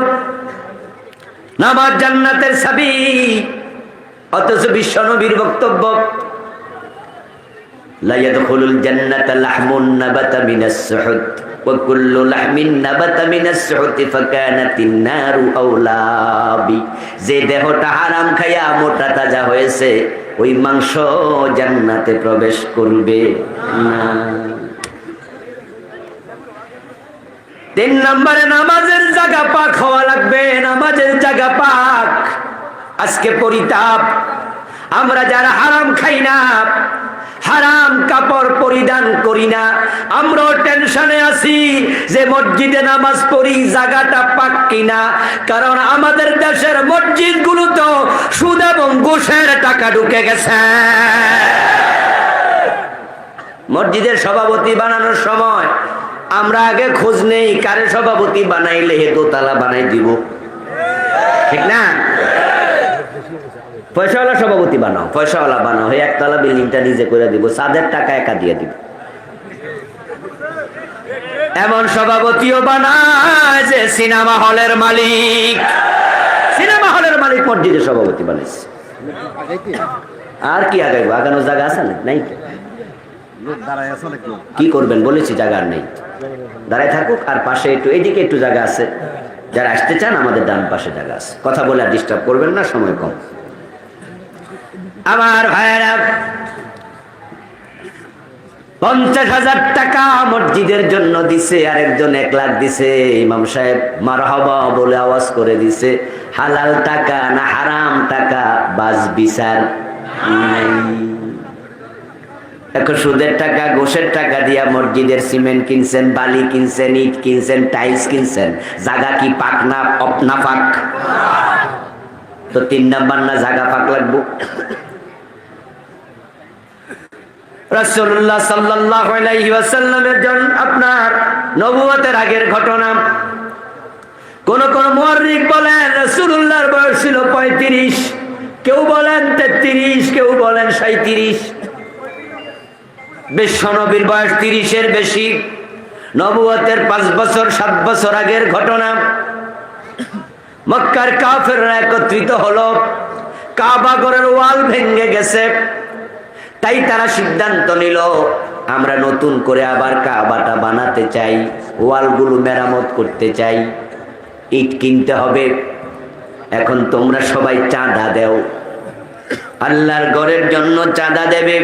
নামাজ জান্নাতের চাবি। অথচ বিশ্ব নবীর বক্তব্য, لا يدخل الجنة لحم نبت من السحت وكل لحم نبت من السحت فكانت النار أولى بي। যে দেহটা হারাম খায়া মোটা তাজা হয়েছে, ওই মাংস জান্নাতে প্রবেশ করবে না। 3 নম্বরে নামাজের জায়গা পাক হওয়া লাগবে, নামাজের জায়গা পাক। আজকে পরিতাপ, আমরা যারা হারাম খাই না, হারাম কাপড় পরিধান করি না, আমরাও টেনশনে আছি যে মসজিদে নামাজ পড়ি, জায়গাটা পাক কিনা। কারণ আমাদের দেশের মসজিদ গুলো তো সুদ এবং ঘুষের টাকা ঢুকে গেছে। মসজিদের সভাপতি বানানোর সময় আমরা আগে খোঁজ নেই, কারে সভাপতি বানাইলে দোতলা বানাই দিব, ঠিক না? পয়সাওয়ালা সভাপতি বানাও, পয়সাওয়ালা বানাও, এই একতলা বিল্ডিংটা নিজে করে দিব, সাদের টাকা একা দিয়ে দিব। এমন সভাপতিও বানায় যে সিনেমা হলের মালিক, সিনেমা হলের মালিক মসজিদের সভাপতি বানাইছে। আর কি আগাইবো? আগানোর জায়গা আছে না? নাই। কি করবেন বলেছি, জায়গা আর নেই, দাঁড়ায় থাকুক। আর পাশে একটু, এইদিকে একটু জায়গা আছে, যারা আসতে চান আমাদের ডান পাশে জায়গা আছে। কথা বলে আর ডিস্টার্ব করবেন না, সময় কম। আমার ভাইয়েরা, 50,000 টাকা মসজিদের জন্য দিছে, আরেকজন 1 লাখ দিছে। ইমাম সাহেব মারহাবা বলে আওয়াজ করে দিছে, হালাল টাকা না হারাম টাকা বাস বিচার নাই। এখন সুদের টাকা, ঘুষের টাকা দিয়া মসজিদের সিমেন্ট কিনছেন, বালি কিনছেন, ইট কিনছেন, টাইলস কিনছেন, জায়গা কি পাক না না পাক? তো 3 নাম্বার না জায়গা পাক লাগবো। রাসূলুল্লাহ সাল্লাল্লাহু আলাইহি ওয়াসাল্লামের জন্য আপনার নবুয়তের আগের ঘটনা। কোন কোন মুয়াররিখ বলেন রাসূলুল্লাহর বয়স ছিল 35, কেউ বলেন 33, কেউ বলেন 37। বিশ্বনবীর বয়স 30-এর বেশি। নবুয়তের 5 বছর 7 বছর আগের ঘটনা। মক্কার কাফেররা একত্রিত হলো, কাবা ঘরের ওয়াল ভেঙে গেছে, তাই তারা সিদ্ধান্ত নিল আমরা নতুন করে আবার কাবাটা বানাতে চাই, ওয়ালগুলো মেরামত করতে চাই, ইট কিনতে হবে। এখন তোমরা সবাই চাঁদা দাও, আল্লাহর ঘরের জন্য চাঁদা দেবে,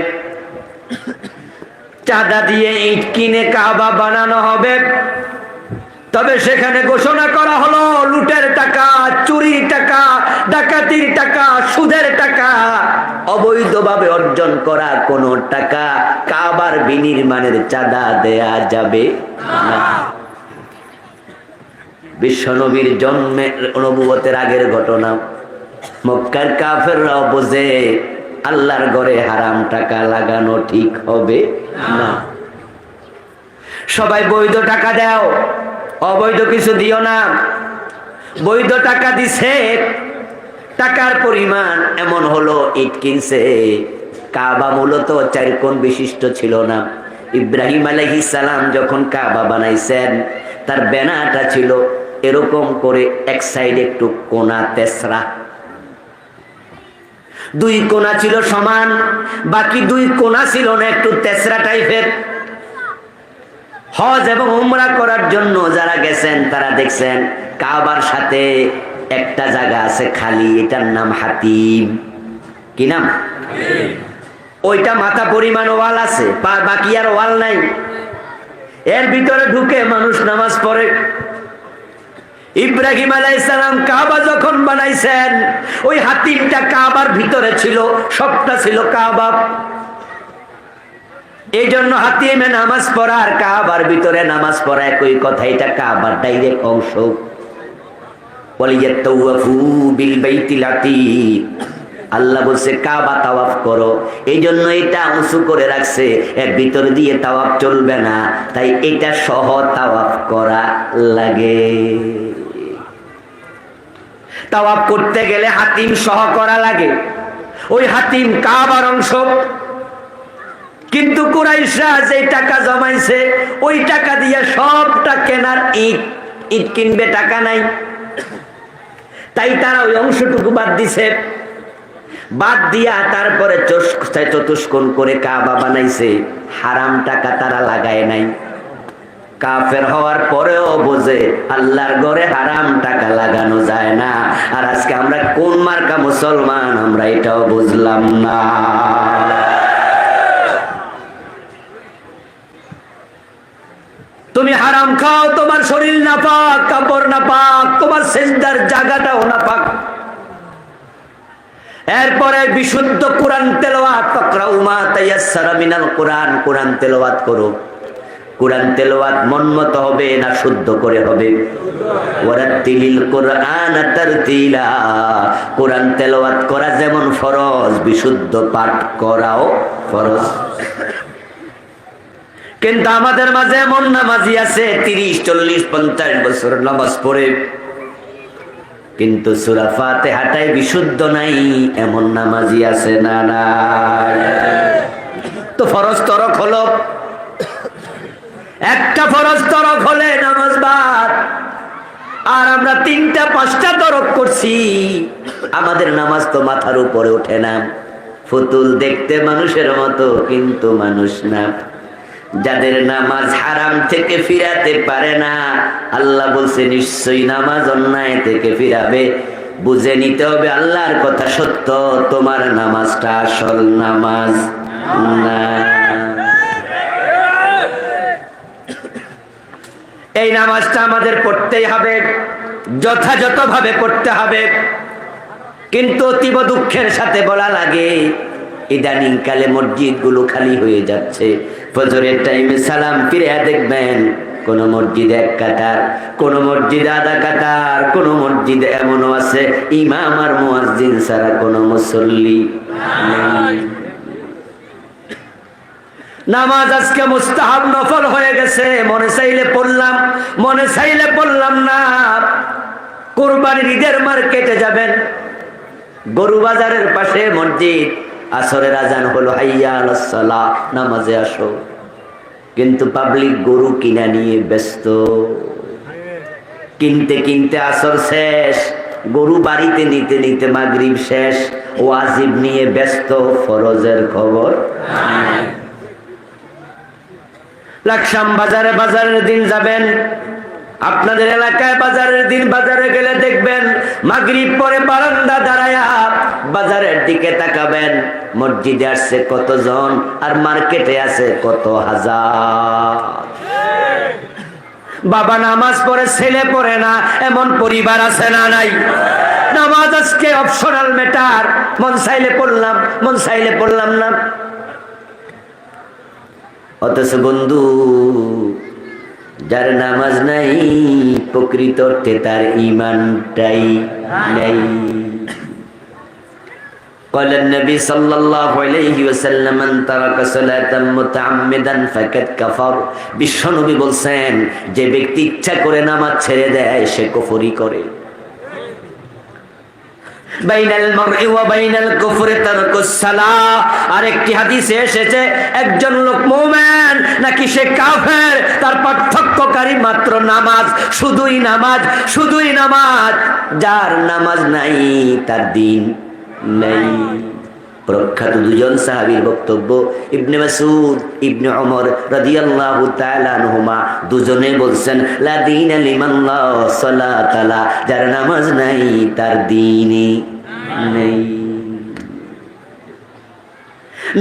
চাঁদা দিয়ে ইট কিনে কাবা বানানো হবে। তবে সেখানে ঘোষণা করা হলো লুটের টাকা, চুরির টাকা, ডাকাতির টাকা, সুদের টাকা, অবৈধভাবে অর্জন করা কোন টাকা কাবার বিনির্মাণের চাঁদা দেয়া যাবে না। বিশ্বনবীর জন্মের নবুয়তের আগের ঘটনা। মক্কার কাফেররাও বোঝে আল্লাহর ঘরে হারাম টাকা লাগানো ঠিক হবে না। সবাই বৈধ টাকা দাও, অবৈধ কিছু দিও না। বৈধ টাকা দিছে, টাকার পরিমাণ এমন হলো, ইট কিনছে। কাবা মূলত 4 কোণ বিশিষ্ট ছিল না। ইব্রাহিম আলাইহিস সালাম যখন কাবা বানাইছেন, তার বেনাটা ছিল এরকম করে, এক সাইডে একটু কোনা তেসরা, 2 কোনা ছিল সমান, বাকি 2 কোনা ছিল না, একটু তেসরা টাইপের। হজ এবং উমরা করার জন্য যারা গেছেন তারা দেখছেন কাবার সাথে একটা জায়গা আছে খালি, এটার নাম হাতিম। কি নাম? ওইটা মাথা পরিমাণ ওয়াল আছে, বাকি আর ওয়াল নাই। এর ভিতরে ঢুকে মানুষ নামাজ পড়ে। ইব্রাহিম আলাইহিস সালাম কাবা যখন বানাইছেন, ওই হাতিমটা কাবার ভিতরে ছিল, সবটা ছিল কাবা। এই জন্য হাতিমে নামাজ পড়া আর কাবার ভিতরে নামাজ পড়া একই কথা, এটা কাবার ডাইরেক্ট অংশ। ওয়ালিয়াতাওয়াফু বিল বাইতিল আতীক, আল্লাহ বলছে কাবা তাওয়াফ করো। এই জন্য এটা উঁচু করে রাখছে, এর ভিতর দিয়ে তাওয়াফ চলবে না, তাই এটা সহ তাওয়াফ করা লাগে। তাওয়াফ করতে গেলে হাতিম সহ করা লাগে। ওই হাতিম কাবার অংশ। কিন্তু কুরাইশরা যে টাকা জমাইছে, ওই টাকা দিয়ে সবটা কেনার, ইট কিনবে টাকা নাই, তাই তারা ওই অংশটুকু বাদ দিছে। বাদ দিয়া তারপরে চতুষ্কোণ করে কাবা বানাইছে। হারাম টাকা তারা লাগায় নাই। কাফের হওয়ার পরেও বোঝে আল্লাহর ঘরে হারাম টাকা লাগানো যায় না। আর আজকে আমরা কোন মার্কা মুসলমান, আমরা এটাও বুঝলাম না। তুমি হারাম খাও, তোমার শরীর নাপাক, কাপড় নাপাক, তোমার সিজদার জায়গাটাও নাপাক। এরপরে বিশুদ্ধ কোরআন তেলাওয়াত, তাকরাউ মা তায়াসসারা মিনাল কোরআন, কোরআন তেলাওয়াত করো। কোরআন তেলাওয়াত মনমত হবে না শুদ্ধ করে হবে? ওয়ারাত্তিলিল কোরআন তারতিলা, কোরআন তেলাওয়াত করা যেমন ফরজ, বিশুদ্ধ পাঠ করাও ফরজ। কিন্তু আমাদের মাঝে এমন নামাজি আছে 30, 40, 50 বছর নামাজ পড়ে, কিন্তু সূরা ফাতিহাটাই বিশুদ্ধ নাই, এমন নামাজি আছে না? না। তো ফরজ তরক হলো, একটা ফরজ তরক হলে নামাজ বাদ। আর আমরা 3টা 5টা তরক করছি, আমাদের নামাজ তো মাথার উপরে ওঠে না। ফুতুল দেখতে মানুষের মতো, কিন্তু মানুষ না। যাদের নামাজ হারাম থেকে ফিরাতে পারে না, আল্লাহ বলছে নিশ্চয়ই নামাজ অন্যায় থেকে ফিরাবে। বুঝে নিতে হবে আল্লাহর কথা সত্য, তোমার নামাজটা আসল নামাজ না। এই নামাজটা আমাদের পড়তেই হবে, যথাযথভাবে পড়তে হবে। কিন্তু অতীব দুঃখের সাথে বলা লাগে, ইদানিং কালে মসজিদ গুলো খালি হয়ে যাচ্ছে। ফজরের টাইমে সালাম ফিরে দেখবেন কোন মসজিদে 1 কাতার, কোন মসজিদে আধা কাতার, কোন মসজিদে এমনও আছে ইমাম আর মুয়াজ্জিন ছাড়া কোন মুসল্লি নেই। নামাজ আজকে মুস্তাহাব নফল হয়ে গেছে। মনে চাইলে পড়লাম, মনে চাইলে পড়লাম না। কুরবানির ঈদের মার্কেটে যাবেন, গরু বাজারের পাশে মসজিদ, আসরের আজান হলো, হাইয়া আলাস সালাহ, নামাজে আসো। কিন্তু পাবলিক গরু কিনা নিয়ে ব্যস্ত। কিনতে কিনতে আসর শেষ, গরু বাড়িতে নিতে নিতে মাগরিব শেষ, ওয়াজিব নিয়ে ব্যস্ত, ফরজের খবর। লাকসাম বাজারে বাজারের দিন যাবেন, আপনাদের এলাকায় বাজারের দিন বাজারে গেলে দেখবেন মাগরিব পরে বারান্দা দাঁড়ায়া বাজারের দিকে তাকাবেন, মসজিদে আসছে কতজন আর মার্কেটে আছে কত হাজার। বাবা নামাজ পড়ে, ছেলে পড়ে না, এমন পরিবার আছে না নাই? নামাজ আজকে অপশনাল ম্যাটার, মন চাইলে পড়লাম, মন চাইলে পড়লাম না। অথচ বন্ধু, যার নামাজ নাই প্রকৃত অর্থে তার ঈমানটাই নাই। قال النبي صلى الله عليه وسلم من ترك صلاة متعمدا فقد كفر। বিশ্বনবী বলছেন যে ব্যক্তি ইচ্ছা করে নামাজ ছেড়ে দেয় সে কুফরি করে। বাইনাল মারই ওয়া বাইনাল কুফরি তারকুস সালাহ। আরেকটি হাদিসে এসেছে একজন লোক মুমিন নাকি সে কাফের তার পার্থক্যকারী মাত্র নামাজ, শুধুই নামাজ, শুধুই নামাজ। যার নামাজ নাই তার দ্বীন নাই। প্রখ্যাত দুজন সাহাবীর বক্তব্য, ইবনে মাসউদ, ইবনে ওমর রাদিয়াল্লাহু তাআলা আনহুমা দুজনে বলছেন লা দীনা লিমান লা সালাতা লা। যার নামাজ নাই তার দ্বীনই নেই।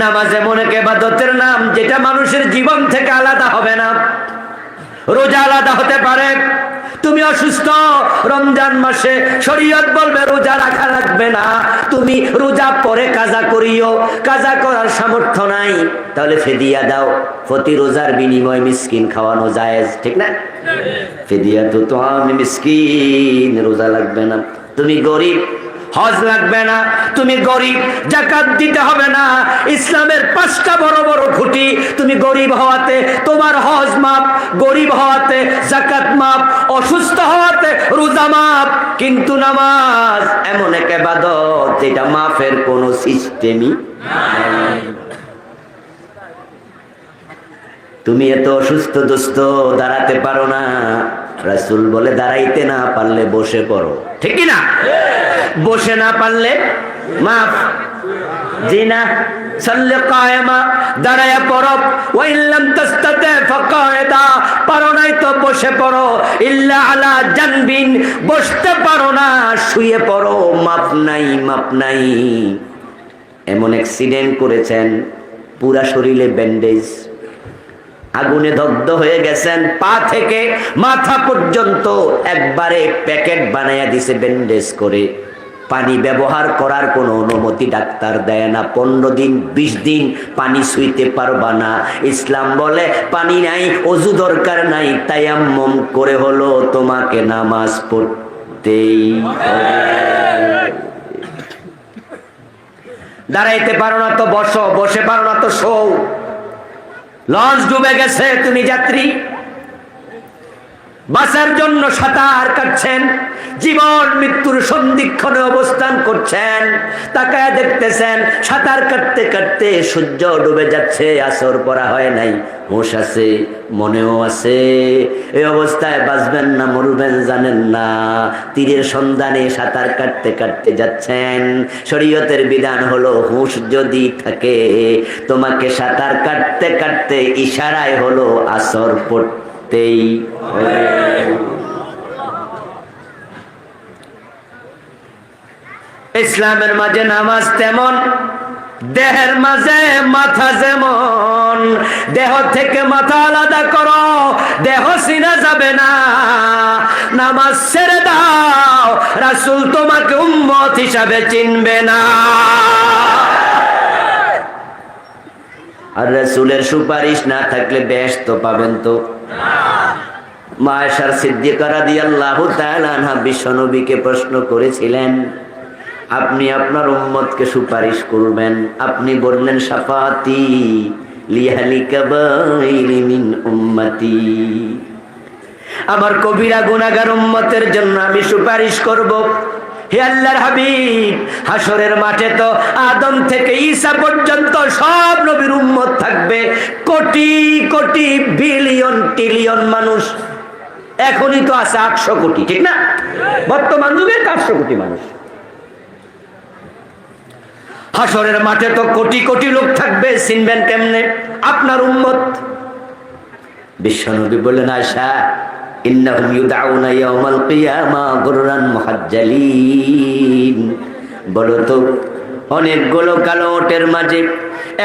নামাজ এমন এক ইবাদতের নাম যেটা মানুষের জীবন থেকে আলাদা হবে না। রোজা আলাদা হতে পারে। তুমি অসুস্থ, রমজান মাসে শরীয়ত বলবে রোজা রাখা লাগবে না, তুমি রোজা পরে কাজা করিও। কাজা করার সামর্থ্য নাই, তাহলে ফিদিয়া দাও। প্রতি রোজার বিনিময়ে মিসকিন খাওয়ানো জায়েজ, ঠিক না? ফিদিয়া তো আমি মিসকিন, রোজা লাগবে না। তুমি গরিব, হজ লাগবে না। তুমি গরিব, যাকাত দিতে হবে না। ইসলামের 5টা বড় বড় খুঁটি, তুমি গরিব হওয়াতে তোমার হজ মাপ, গরিব হওয়াতে যাকাত মাপ, অসুস্থ হওয়াতে রোজা মাপ। কিন্তু নামাজ এমন এক ইবাদত যেটা মাফের কোনো সিস্টেমই নাই। তুমি এত অসুস্থ দোস্ত, দাঁড়াতে পারো না, রাসূল বলে দাঁড়াইতে না পারলে বসে পড়ো, ঠিক কি না? বসে না পারলে মাফ। জি না? সাল্লে কায়েমা, দাঁড়ায়া পড়ো। ওয়া ইল্লাম তাস্তাতি ফাকায়দা, পারো নাই তো বসে পড়ো। ইল্লা আলা জানবিন, বসতে পারো না শুয়ে পড়ো, মাপ নাই, মাপ নাই। এমন অ্যাক্সিডেন্ট করেছেন পুরা শরীরে ব্যান্ডেজ, আগুনে দগ্ধ হয়ে গেছেন, পা থেকে মাথা পর্যন্ত একবারে প্যাকেট বানায়া দিছে ব্যান্ডেজ করে। পানি ব্যবহার করার কোনো অনুমতি ডাক্তার দেয় না। 15 দিন 20 দিন পানি ছুঁইতে পারবা না। ইসলাম বলে পানি নাই, ওযু দরকার নাই, তায়াম্মুম করে হলো তোমাকে নামাজ পড়তেই হবে। দাঁড়াইতে পারো না তো বসো, বসে পারো না তো শোও। লঞ্চ ডুবে গেছে, তুমি যাত্রী, বাঁচার জন্য সাঁতার কাটছেন, জীবন মৃত্যুর সন্ধিক্ষণে অবস্থান করছেন, তাকায় দেখতেছেন সাঁতার কাটতে কাটতে সূর্য ডুবে যাচ্ছে, আসর পড়া হয় নাই, হুঁশ আছে, মনেও আছে। এই অবস্থায় বাঁচবেন না মরবেন জানেন না, তীরের সন্ধানে সাঁতার কাটতে কাটতে যাচ্ছেন। শরীয়তের বিধান হলো হুঁশ যদি থাকে তোমাকে সাঁতার কাটতে কাটতে ইশারায় হলো আসর পড়তেই হবে। ইসলামের মাঝে নামাজ তেমন, দেহের মাঝে মাথা যেমন। দেহ থেকে মাথা আলাদা করো, দেহ চিনা যাবে না। নামাজ ছেড়ে দাও, রাসূল তোমাকে উম্মত হিসাবে চিনবে না। আর রাসূলের সুপারিশ না থাকলে বেহেশত তো পাবেন তো মা আয়েশা সিদ্দিকা রাদিয়াল্লাহু তাআলা আনহা বিশ্বনবীকে প্রশ্ন করেছিলেন, আপনি আপনার উম্মতকে সুপারিশ করবেন, আপনি বললেন শাফাতি লিয়াহলিকা বাইরি মিন উম্মতি, আমার কবিরা গুনাহগার উম্মতের জন্য আমি সুপারিশ করব। হে আল্লাহর হাবিব, হাসরের মাঠে তো আদম থেকে ঈসা পর্যন্ত সব নবীর উম্মত থাকবে, কোটি কোটি বিলিয়ন ট্রিলিয়ন মানুষ। এখনই তো আছে 800 কোটি, ঠিক না? বর্তমান যুগে 800 কোটি মানুষ। হাসরের মাঠে তো কোটি কোটি লোক থাকবে, চিনবেন কেমনে আপনার উম্মত? বিশ্বনবী বললেন, আয়েশা ইন্নাহুম ইউদআউনা ইয়াওমাল কিয়ামা গুররান মুহাজ্জালিন, বলো তো অনেকগুলো কালো ওটের মাঝে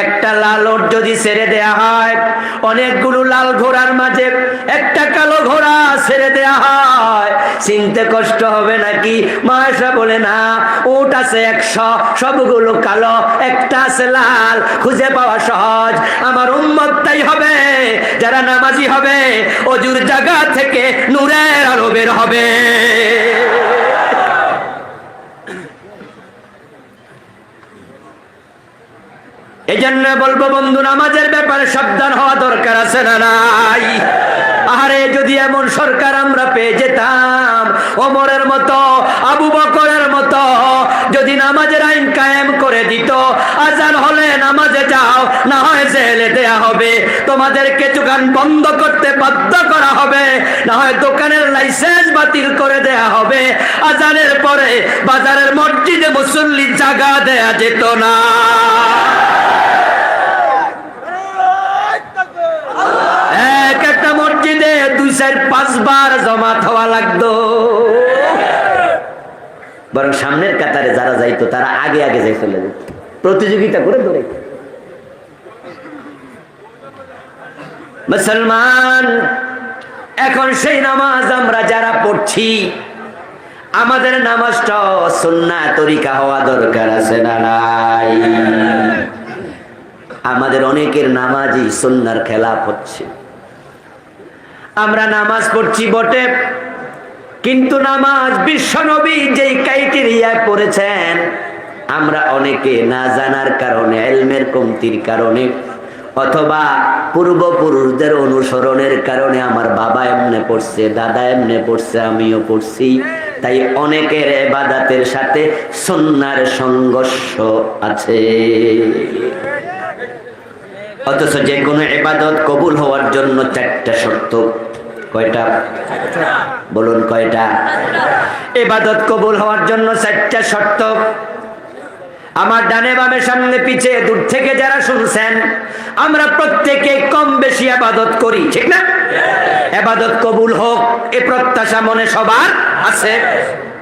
একটা লাল ওট যদি ছেড়ে দেয়া হয়, অনেকগুলো লাল ঘোড়ার মাঝে একটা কালো ঘোড়া ছেড়ে দেয়া হয়, চিনতে কষ্ট হবে নাকি? মা আয়েশা বলে না, ওট আছে 100, সবগুলো কালো, একটা আছে লাল, খুঁজে পাওয়া সহজ। আমার উম্মত তাই হবে, যারা নামাজি হবে অজুর জায়গা থেকে নূরের আলো বের হবে। এই জন্য বলবো বন্ধু, নামাজের ব্যাপারে সাবধান হওয়া দরকার আছে না নাই? আরে যদি এমন সরকার আমরা পেয়ে যেতাম, ওমরের মতো, আবু বকরের মতো, যদি নামাজের আইন কায়েম করে দিত, আজান হলে নামাজে যাও, না হয় জেলে দেয়া হবে, তোমাদেরকে দোকান বন্ধ করতে বাধ্য করা হবে, না হয় দোকানের লাইসেন্স বাতিল করে দেয়া হবে, আজানের পরে বাজারের মসজিদে মুসল্লি জায়গা দেয়া যেত না। একটা মসজিদে 2-4-5 বার জমাত হওয়া লাগতো। বরং সামনের কাতারে যারা যাইতো তারা আগে আগে যাই চলে যেত, প্রতিযোগিতা করে ধরে। মুসলমান, এখন সেই নামাজ আমরা যারা পড়ছি, আমাদের নামাজটা সুন্নাহ তরিকা হওয়া দরকার আছে না নাই? আমাদের অনেকের নামাজই সুন্নাহর খেলাফ হচ্ছে। আমরা নামাজ পড়ছি বটে, কিন্তু নামাজ বিশ্বনবী যেই ক্রাইটেরিয়ায় পড়েছেন, আমরা অনেকে না জানার কারণে, ইলমের কমতির কারণে, অথবা পূর্বপুরুষদের অনুসরণের কারণে, আমার বাবা এমনে পড়ছে, দাদা এমনে পড়ছে, আমিও পড়ছি, তাই অনেকের ইবাদতের সাথে সুন্নাহর সংঘর্ষ আছে। অথচ যে কোনো ইবাদত কবুল হওয়ার জন্য 4টা শর্ত। কয়টা? বলুন কয়টা? ইবাদত কবুল হওয়ার জন্য 4টা শর্ত। আমার ডানে বামে সামনে পিছে দূর থেকে যারা শুনছেন, আমরা প্রত্যেকে কম বেশি ইবাদত করি, ঠিক না? ইবাদত কবুল হোক এ প্রত্যাশা মনে সবার আছে,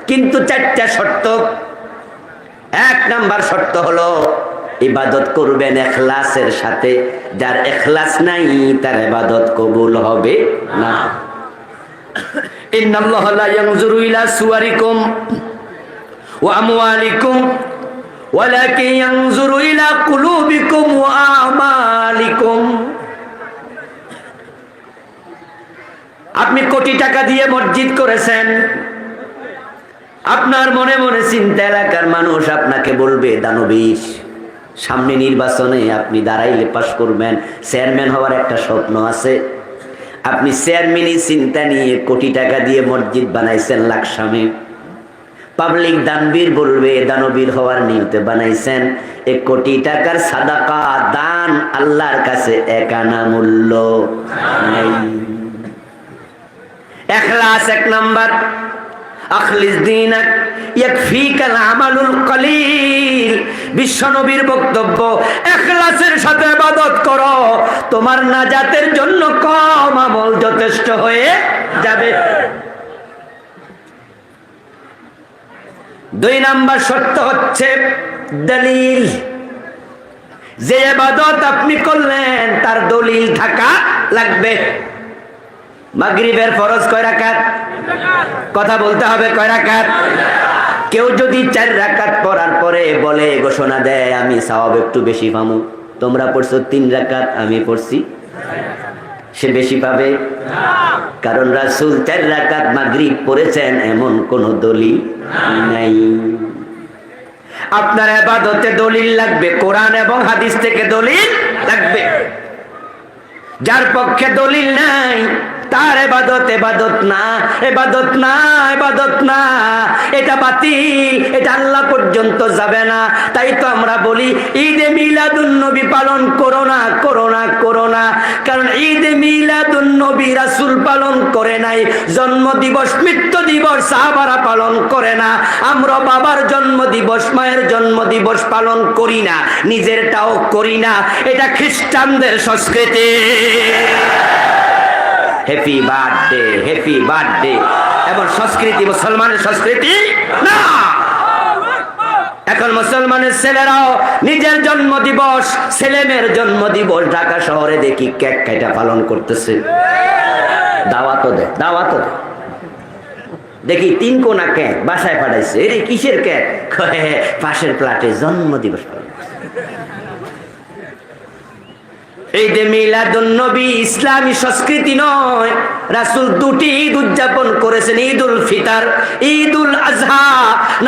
কিন্তু 4টা শর্ত। 1 নাম্বার শর্ত হলো ইবাদত করবেন ইখলাসের সাথে। যার ইখলাস নাই তার ইবাদত কবুল হবে না। ইন্নাল্লাহা লা ইয়ানজুরু ইলা সুওয়ারিকুম ওয়া আমওয়ালিকুম ওয়ালাকিন ইয়ানজুরু ইলা কুলুবিকুম ওয়া আমালিকুম। আপনি কোটি টাকা দিয়ে মসজিদ করেছেন, আপনার মনে মনে চিন্তা, এলাকার মানুষ আপনাকে বলবে দানবীর, সামনে নির্বাচনে আপনি দাঁড়াইলে পাস করবেন, চেয়ারম্যান হওয়ার একটা স্বপ্ন আছে, আপনি চেয়ারম্যানই চিন্তা নিয়ে কোটি টাকা দিয়ে মসজিদ বানাইছেন লাকসামে, পাবলিক দানবীর বলবে দানবীর হওয়ার নিয়তে বানাইছেন, 1 কোটি টাকার সাদাকা দান আল্লাহর কাছে 1 আনা মূল্য নেই। ইখলাস 1 নাম্বার। আখলিস দীনাক ইয়াকফিকাল আমালুল কলিল। বিশ্বনবীর বক্তব্য, ইখলাসের সাথে ইবাদত করো, তোমার নাজাতের জন্য কম আমল যথেষ্ট হয়ে যাবে। 2 নাম্বার শর্ত হচ্ছে দলিল। যে ইবাদত আপনি করলেন তার দলিল থাকা লাগবে। মাগরিবের ফরজ কয় রাকাত? কথা বলতে হবে, কয় রাকাত? কেউ যদি 4 রাকাত পড়ার পরে বলে, ঘোষণা দেয় আমি সওয়াব একটু বেশি পাবো, তোমরা পড়ছো 3 রাকাত, আমি পড়ছি, সে বেশি পাবে? কারণ রাসূল 4 রাকাত মাগরিব পড়েছেন এমন কোন দলিল নাই। আপনার ইবাদতে দলিল লাগবে, কোরআন এবং হাদিস থেকে দলিল লাগবে। যার পক্ষে দলিল নাই তার ইবাদত ইবাদত না, ইবাদত না, ইবাদত না, এটা বাতিল, এটা আল্লাহ পর্যন্ত যাবে না। তাই তো আমরা বলি ঈদে মিলাদুন নবী পালন করো না, করো না, করো না। কারণ ঈদে মিলাদুন নবী রাসূল পালন করে নাই, জন্ম দিবস, মৃত্যু দিবস সাহাবারা পালন করে না। আমরা বাবার জন্ম দিবস, মায়ের জন্ম দিবস পালন করি না, নিজেরটাও করি না। এটা খ্রিস্টানদের সংস্কৃতি। হ্যাপি বার্থডে, হ্যাপি বার্থডে, এবং সংস্কৃতি মুসলমানের সংস্কৃতি না। এখন মুসলমানের ছেলেরাও নিজের জন্ম দিবস, ছেলেমেয়ের জন্ম দিবস ঢাকা শহরে দেখি কেক কাটা পালন করতেছে। দাওয়াতও দেয়, দাওয়াতও দেয়। দেখি 3 কোনা কেক বাসায় পাঠাইছে। এরে কিসের কেক? পাশের প্লাটে জন্ম দিবস পালন। ঈদে মিলাদুন নবী ইসলামী সংস্কৃতি নয়। রাসূল 2টি ঈদ উদযাপন করেছেন, ঈদুল ফিতর, ঈদুল আজহা।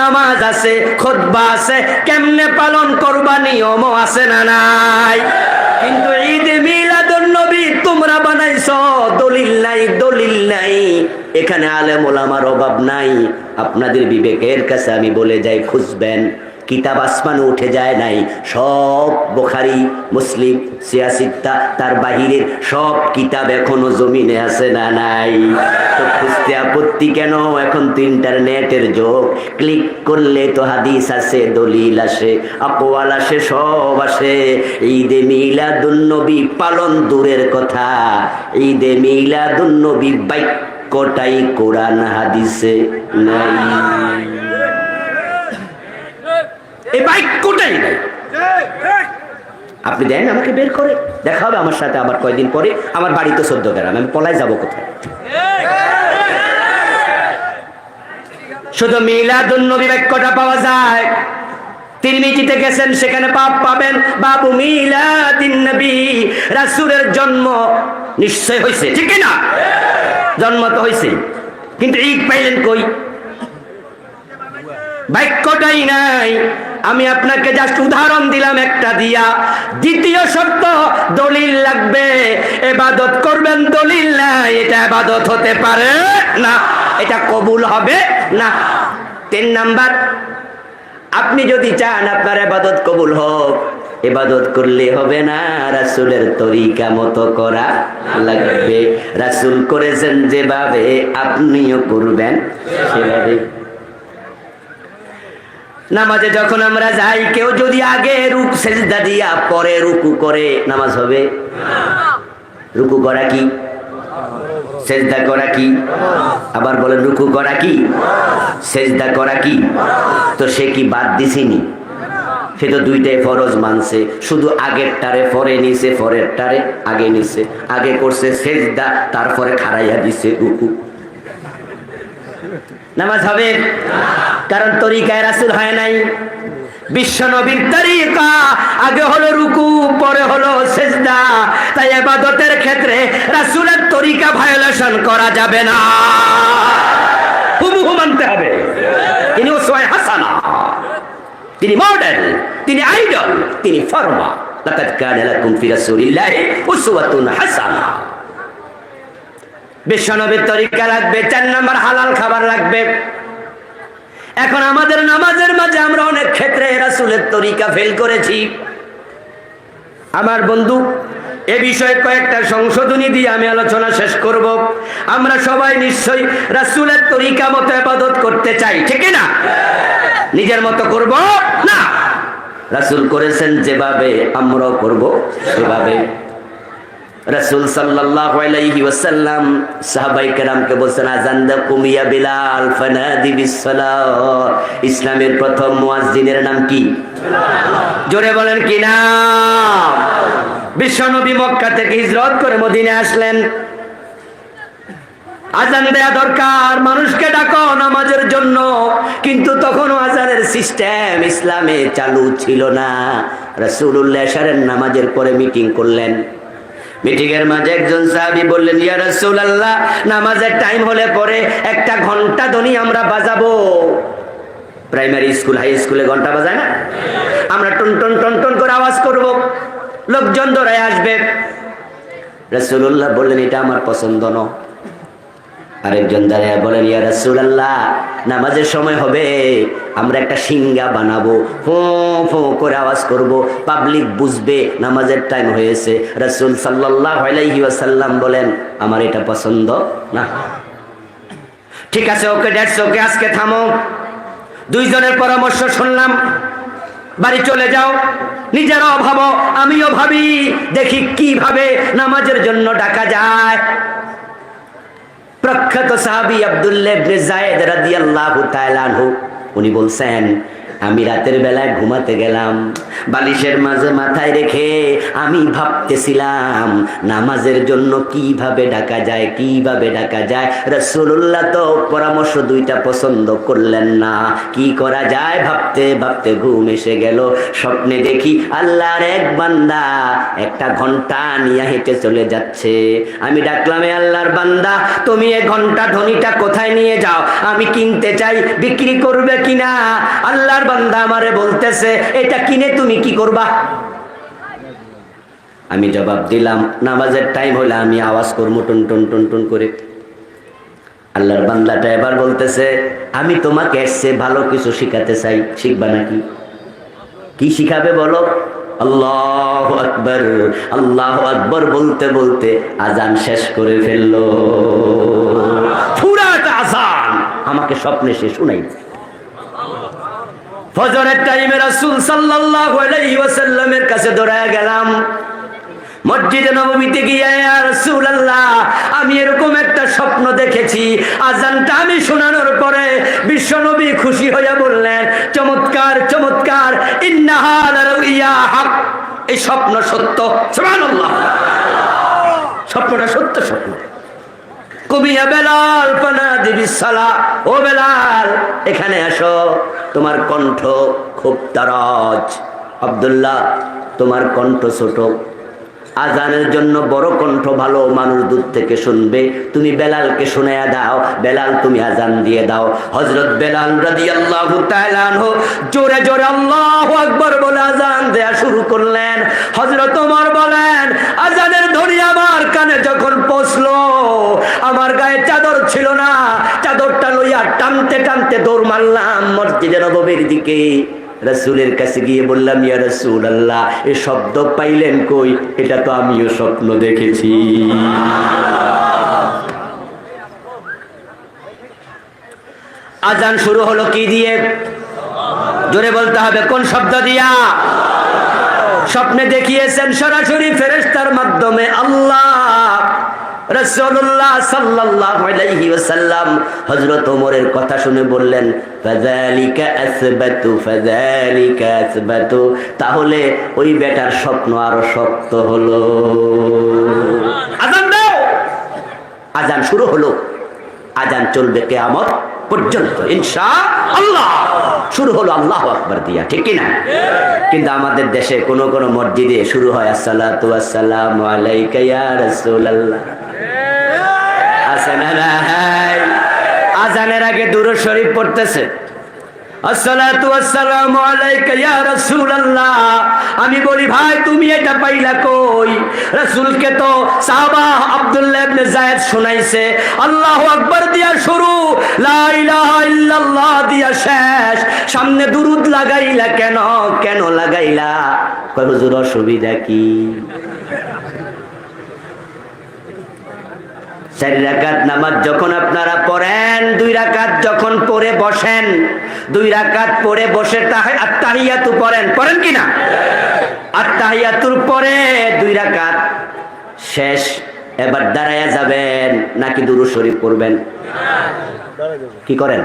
নামাজ আছে, খুতবা আছে, কেমনে পালন করবা নিয়মও আছে না নাই? কিন্তু ঈদে মিলাদুন নবী তোমরা বানাইছো, দলিল নাই, দলিল নাই। এখানে আলেম ওলামার অভাব নাই। আপনাদের বিবেকের কাছে আমি বলে যাই, খুঁজবেন। কিতাব আসমানে উঠে যায় নাই, সব বুখারী, মুসলিম, সিয়াসিত্তা, তার বাহিরের সব কিতাব এখনো জমিনে আছে না নাই? তো খুঁজতে আপত্তি কেন? এখন তো ইন্টারনেটের যুগ, ক্লিক করলে তো হাদিস আছে, দলিল আসে, আকওয়াল আসে, সব আসে। ঈদে মিলাদুন নবী পালন দূরের কথা, ঈদে মিলাদুন নবী বাক্যটাই কোরআন হাদিসে নাই। এই বাক্যটাই নাই। আপনি দেন আমাকে বের করে, দেখা হবে আমার সাথে আবার কয়েকদিন পরে। আমার বাড়ি তো 14 গ্রাম, আমি পলায় যাবো কোথায়? শুধু মিলাদুন নবী বাক্যটা পাওয়া যায়। তিরমিজিতে গেছেন, সেখানে পাপ পাবেন। বাবু মিলাদিন নবী, রাসূলের জন্ম নিশ্চয় হয়েছে, ঠিক না? জন্ম তো হয়েছে, কিন্তু ঈদ পাইলেন কই? বাক্যটাই নাই। আমি আপনাকে জাস্ট উদাহরণ দিলাম একটা দিয়া। দ্বিতীয় শর্ত, দলিল লাগবে। ইবাদত করবেন, দলিল নাই, এটা ইবাদত হতে পারে না, এটা কবুল হবে না। 3 নাম্বার, আপনি যদি চান আপনার ইবাদত কবুল হোক, ইবাদত করলে হবে না, রাসূলের তরিকা মতো করা লাগবে। রাসূল করেছেন যেভাবে, আপনিও করবেন সেভাবে। নামাজে যখন আমরা যাই, কেউ যদি আগে সেজদা দিয়া পরে রুকু করে, নামাজ হবে? রুকু করা কি? সেজদা করা কি? আবার বলেন, রুকু করা কি? সেজদা করা কি? তো সে কি বাদ দিছিনি? সে তো 2টাই ফরজ মানছে, শুধু আগেরটারে পরে নিছে, পরেরটারে আগে নিছে। আগে করছে সেজদা, তারপরে খাড়াইয়া দিছে রুকু। নামাজ হবে? কারণ তরিকায় রাসূল হয় নাই। বিশ্ব নবীর তরিকা আগে হলো রুকু, পরে হলো সেজদা। তাই ইবাদতের ক্ষেত্রে রাসূলের তরিকা ভায়োলেশন করা যাবে না, হুবহু মানতে হবে। তিনি উসওয়ায়ে হাসানা, তিনি মডেল, তিনি আইডল, তিনি ফরমা। লাকাদ কানা লাকুম ফি রাসূলিল্লাহি উসওয়াতুন হাসানা। বিশ্বনবীর তরিকা লাগবে। 4 নাম্বার, হালাল খাবার লাগবে। এখন আমাদের নামাজের মাঝে আমরা অনেক ক্ষেত্রে রাসূলের তরিকা ফেল করেছি। আমার বন্ধু, এ বিষয়ে কয়েকটা সংশোধনী দিয়ে আমি আলোচনা শেষ করব। আমরা সবাই নিশ্চয়ই রাসূলের তরিকা মতো ইবাদত করতে চাই, ঠিক না? নিজের মতো করব না, রাসূল করেছেন যেভাবে আমরাও করব সেভাবে। রাসূল সাল্লাল্লাহু আলাইহি ওয়াসাল্লাম সাহাবায়ে কেরামকে বলছেন, আযান দা কুমিয়া বিলাল ফানাদি বিসসালাহ। ইসলামের প্রথম মুয়াজ্জিনের নাম কি? জোরে বলেন কি নাম? বিশ্বনবী মক্কা থেকে হিজরত করে মদিনায় আসলেন। আযান দেয়া দরকার, মানুষকে ডাকো নামাজের জন্য। কিন্তু তখনও আযানের সিস্টেম ইসলামে চালু ছিল না। রাসূলুল্লাহ এশারের নামাজের পরে মিটিং করলেন। মিটিং এর মাঝে একজন সাহাবী বললেন, ইয়া রাসূলুল্লাহ, নামাজের টাইম হলে পরে একটা ঘন্টা ধ্বনি আমরা বাজাবো। প্রাইমারি স্কুল, হাই স্কুলে ঘন্টা বাজায় না? আমরা টন টন টন টন করে আওয়াজ করব, লোকজন দৌড়ায় আসবে। রাসূলুল্লাহ বললেন, এটা আমার পছন্দ নয়। আরেকজন দাঁড়িয়ে বলেন, ইয়া রাসূলুল্লাহ, নামাজের সময় হবে, আমরা একটা সিঙ্গা বানাবো, ফো ফো করে আওয়াজ করব, পাবলিক বুঝবে নামাজের টাইম হয়েছে। রাসূল সাল্লাল্লাহু আলাইহি ওয়াসাল্লাম বলেন, আমার এটা পছন্দ না। ঠিক আছে, ওকে, দ্যাটস ওকে, আজকে থামো। 2 জনের পরামর্শ শুনলাম, বাড়ি চলে যাও, নিজেরাও ভাবো, আমিও ভাবি, দেখি কিভাবে নামাজের জন্য ডাকা যায়। প্রখ্যাত সাহাবী আব্দুল্লাহ ইবনে যায়েদ রাদিয়াল্লাহু তাআলা আনহু, উনি বলছেন, আমি রাতের বেলায় ঘুমাতে গেলাম, বালিশের মাঝে মাথায় রেখে আমি ভাবতেছিলাম নামাজের জন্য কিভাবে ডাকা যায়, কিভাবে ডাকা যায়। রাসূলুল্লাহ তো পরামর্শ দুইটা পছন্দ করলেন না, কি করা যায় ভাবতে ভাবতে ঘুম এসে গেল। স্বপ্নে দেখি আল্লাহর এক বান্দা একটা ঘন্টা নিয়ে হেঁটে চলে যাচ্ছে। আমি ডাকলাম, এ আল্লাহর বান্দা, তুমি এই ঘন্টা ধনীটা কোথায় নিয়ে যাও, আমি কিনতে চাই, বিক্রি করবে কিনা? আল্লাহর বান্দা আমারে বলতেছে, এটা কিনে তুমি কি করবা? আমি জবাব দিলাম, নামাজের টাইম হলে আমি আওয়াজ করবো টুন টুন টুন টুন করে। আল্লাহর বান্দাটা এবার বলতেছে, আমি তোমাকে এসে ভালো কিছু শিখাতে চাই, শিখবা নাকি? কি শিখাবে বলো? আল্লাহু আকবার, আল্লাহু আকবার বলতে বলতে আজান শেষ করে ফেললো। পুরাটা আজান আমাকে স্বপ্নে সে শুনাই। ফজরের টাইমে রাসূল সাল্লাল্লাহু আলাইহি ওয়াসাল্লামের কাছে দৌড়ায় গেলাম। মসজিদে নববীতে গিয়ে, ইয়া রাসূলুল্লাহ, আমি এরকম একটা স্বপ্ন দেখেছি। আজানটা আমি শোনানোর পরে বিশ্বনবী খুশি হয়ে বললেন, চমৎকার চমৎকার, ইন্নাহা লারুইয়া হক, এই স্বপ্ন সত্য। সুবহানাল্লাহ, স্বপ্নটা সত্য স্বপ্ন। কুমিয়া বেলাল ফানাদি বিসসালাহ, ও বেলাল এখানে আসো, তোমার কণ্ঠ খুব দারাজ। আব্দুল্লাহ, তোমার কণ্ঠ ছোট, আজানের জন্য বড় কণ্ঠ ভালো, মানুষ দূর থেকে শুনবে, তুমি বেলালকে শুনাইয়া দাও। বেলাল তুমি আজান দিয়ে দাও। হযরত বেলাল রাদিয়াল্লাহু তাআলা আনহু জোরে জোরে আল্লাহু আকবার বলে আজান দেয়া শুরু করলেন। হযরত ওমর বলেন, আজানের ধ্বনি আমার কানে যখন পৌঁছলো, আমার গায়ে চাদর ছিল না, চাদরটা লইয়া টানতে টানতে দৌড় মারলাম মসজিদে নববীর দিকে। রাসূলের কাছে গিয়ে বললাম, ইয়া রাসূলুল্লাহ, এই শব্দ পাইলেন কই? এটা তো আমিও স্বপ্ন দেখেছি। আজান শুরু হলো কি দিয়ে? জোরে বলতে হবে, কোন শব্দ দিয়া? স্বপ্নে দেখিয়েছেন সরাসরি ফেরেশতার মাধ্যমে আল্লাহ। রাসূলুল্লাহ সাল্লাল্লাহু আলাইহি ওয়াসাল্লাম হযরত ওমরের কথা শুনে বললেন, ফাযালিকা আসবাতু, ফাযালিকা আসবাতু, তাহলে ওই বেটার স্বপ্ন আরো শক্ত হলো। আজান দাও। আজান শুরু হলো, আজান চলবে কিয়ামত পর্যন্ত ইনশাআল্লাহ। শুরু হলো আল্লাহু আকবার দিয়া, ঠিক কি না? কিন্তু আমাদের দেশে কোন কোন মসজিদে শুরু হয় আসসালাতু ওয়াসসালামু আলাইকা ইয়া রাসূলুল্লাহ। আজানের আগে দুরূদ শরীফ পড়তেছে, আসসালাতু ওয়াসসালামু আলাইকা ইয়া রাসূলুল্লাহ। আমি বলি, ভাই তুমি এটা পাইলা কই? রাসূলকে তো সাহাবা আব্দুল্লাহ ইবনে যায়েদ শুনাইছে, আল্লাহু আকবার দিয়া শুরু, লা ইলাহা ইল্লাল্লাহ দিয়া শেষ। সামনে দুরূদ লাগাইলা কেন? কেন লাগাইলা? কয় হুজুর অসুবিধা কি? 4 রাকাত নামাজ যখন আপনারা পড়েন, 2 রাকাত যখন পড়ে বসেন, 2 রাকাত পড়ে বসে আত্তাহিয়াতু পড়েন, পড়েন কিনা? আত্তাহিয়াতুর পরে 2 রাকাত শেষ, এবার দাঁড়ায়া যাবেন নাকি দুরূদ শরীফ পড়বেন? কি করেন?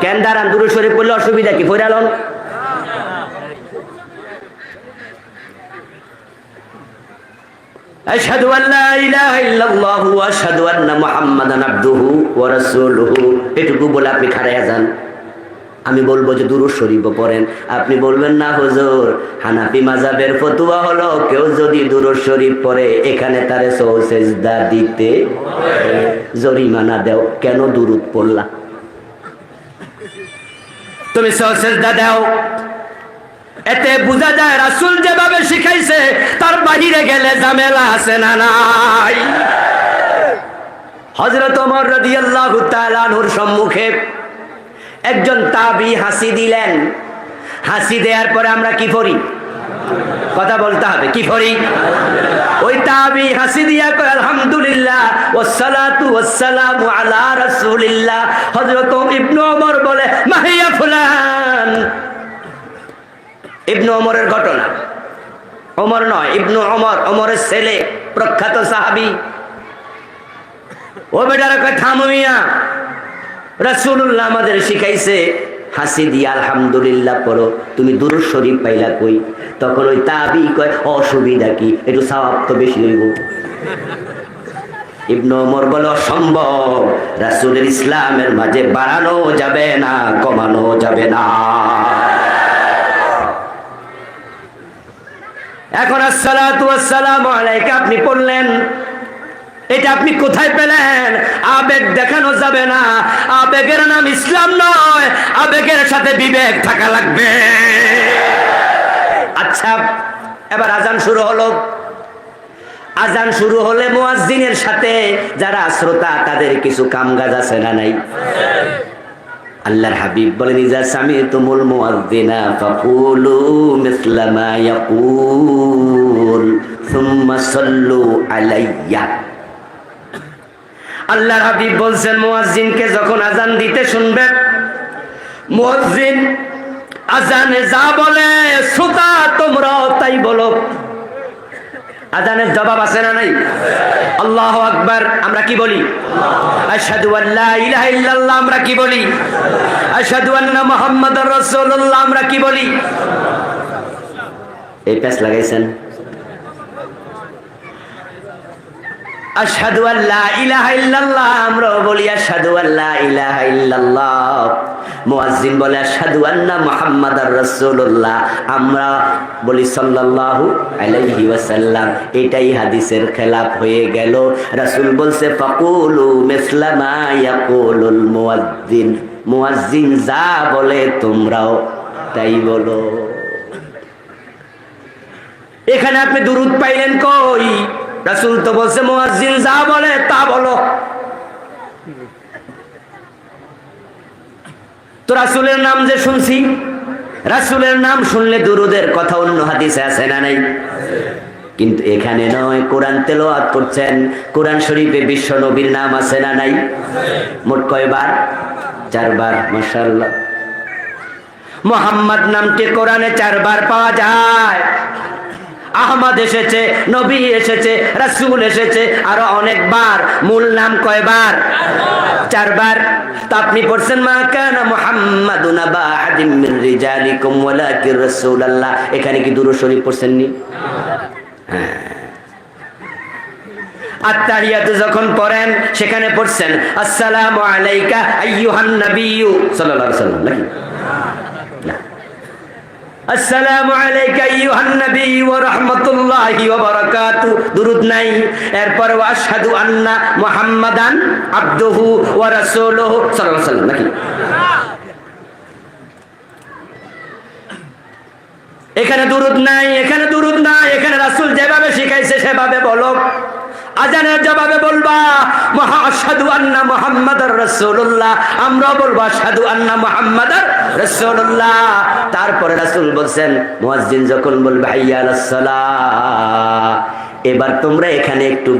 কেন দাঁড়ান? দুরূদ শরীফ পড়লে অসুবিধা কি? পড়ালন। আশহাদু আল্লা ইলাহা ইল্লাল্লাহু ওয়া আশহাদু আন্না মুহাম্মাদান আবদুহু ওয়া রাসূলুহু, এটুকু বলে আপনি খাড়ায়া যান। আমি বলবো যে দুরূদ শরীফ পড়েন, আপনি বলবেন না হুজুর, হানাফি মাযহাবের ফতোয়া হলো কেউ যদি দুরূদ শরীফ পড়ে এখানে তারে সেজদা দিতে হবে, জরিমানা দাও। কেন দুরূদ পড়লা? তুমি সেজদা দাও। এতে বোঝা যায় রাসূল যেভাবে শিখাইছে তার বাহিরে গেলে ঝামেলা আছে না নাই? হযরত ওমর রাদিয়াল্লাহু তাআলা আনহুর সম্মুখে একজন তাবী হাসি দিলেন। হাসি দেওয়ার পরে আমরা কি পড়ি? কথা বলতে হবে, কি পড়ি? ওই তাবী হাসি দিয়া কয়, আলহামদুলিল্লাহ ওয়াসসালাতু ওয়াসসালামু আলা রাসূলিল্লাহ। হযরত ইবনে ওমর বলে, মাহিয়া ফুলান। ইবনে ওমরের ঘটনা, ওমর নয়, ইবনে ওমর, ওমরের ছেলে, প্রখ্যাত সাহাবী। ও বেটারা কয়, থামো মিয়া, রাসূলুল্লাহ আমাদের শিখাইছে হাসি দিয়া আলহামদুলিল্লাহ পড়ো, তুমি দুরূদ শরীফ পাইলা কই? তখন ওই তাবি কয় অসুবিধা কি, একটু সওয়াব তো বেশি হইব। ইবনে ওমর বলে অসম্ভব, রাসূলের ইসলামের মাঝে বাড়ানো যাবে না, কমানো যাবে না। এখন আসসালাতু ওয়াসসালামু আলাইকা আপনি পড়লেন, এটা আপনি কোথায় পেলেন? আবেগ দেখানো যাবে না, আবেগের নাম ইসলাম নয়, আবেগের সাথে বিবেক থাকা লাগবে। আচ্ছা, এবার আজান শুরু হলো। আজান শুরু হলে মুয়াজ্জিনের সাথে যারা শ্রোতা তাদের কিছু কামকাজ আছে না নাই? আল্লাহর হাবিব বলেন, ইজা সামিতুমুল মুয়াজ্জিনা ফাকুলু মিসলা মা ইয়াকুল সুম্মা সাল্লু আলাইয়া। আল্লাহর হাবিব বলছেন, মুয়াজ্জিনকে যখন আজান দিতে শুনবেন, মুয়াজ্জিন আজানে যা বলে শ্রোতা তোমরাও তাই বলো। আজানের জবাব আছে না নাই? আল্লাহু আকবার আমরা কি বলি? আশহাদু আল্লা ইলাহা ইল্লাল্লাহ আমরা কি বলি? আশহাদু আন্না মুহাম্মাদুর রাসূলুল্লাহ আমরা কি বলি? এই পেশ লাগাইছেন। আশহাদু আল্লা ইলাহা ইল্লাল্লাহ আমরা বলি আশহাদু আল্লা ইলাহা ইল্লাল্লাহ। মুয়াজ্জিন বলে আশহাদু আন্না মুহাম্মাদার রাসূলুল্লাহ, আমরা বলি সাল্লাল্লাহু আলাইহি ওয়াসাল্লাম। এটাই হাদিসের খেলাফ হয়ে গেল। রাসূল বলছে ফাকুলু মিসলা মা ইয়াকুলুল মুয়াজ্জিন, মুয়াজ্জিন যা বলে তোমরাও তাই বলো। এখানে আপনি দুরূদ পাইলেন কই? রাসূল তো বলছে মুয়াজ্জিন যা বলে তা বলো। তো রাসূলের নাম যে শুনছি, রাসূলের নাম শুনলে দুরূদের কথা অন্য হাদিসে আছে না নাই? কিন্তু এখানে নয়, কোরআন তেলাওয়াত করছেন, কোরআন শরীফে বিশ্ব নবীর নাম আছে না নাই? মোট কয়বার? 4 বার। মাশাআল্লাহ। মুহাম্মদ নামটি কোরআনে 4 বার পাওয়া যায়। আহমদ এসেছে, নবী এসেছে, রাসূল এসেছে আরো অনেকবার। মূল নাম কয়বার? 4 বার। তা আপনি পড়ছেন মা কানা মুহাম্মাদুন আবা আহাদিম মিন রিজালিকুম ওয়ালাকিন রাসূলুল্লাহ, এখানে কি দুরূদ শরীফ পড়ছেন নি? হ্যাঁ। আত্তাহিয়াতু যখন পড়েন সেখানে পড়ছেন আসসালামু আলাইকা আইয়ুহান নাবিয়্যু সাল্লাল্লাহু আলাইহি ওয়াসাল্লাম নাকি? আসসালামু আলাইকা আইয়ুহান নবী ওয়া রাহমাতুল্লাহি ওয়া বারাকাতু, দুরূদ নাই। এরপর ওয়া আশহাদু আন্না মুহাম্মাদান আবদুহু ওয়া রাসূলুহু সাল্লাল্লাহু আলাইহি ওয়াসাল্লাম নাকি? এখানে দুরূদ নাই, এখানে দুরূদ নাই। এখানে রাসূল যেভাবে শিখাইছে সেভাবে বলো। আজানের জবাবে বলবা আশহাদু আন্না মুহাম্মাদার রাসূলুল্লাহ, আমরা বলবো আশহাদু আন্না মুহাম্মাদার রাসূলুল্লাহ। তারপরে রাসূল বলছেন মুয়াজ্জিন যখন বলবে হাইয়া আলাস সালাহ, এবার তোমরা এখানে একটু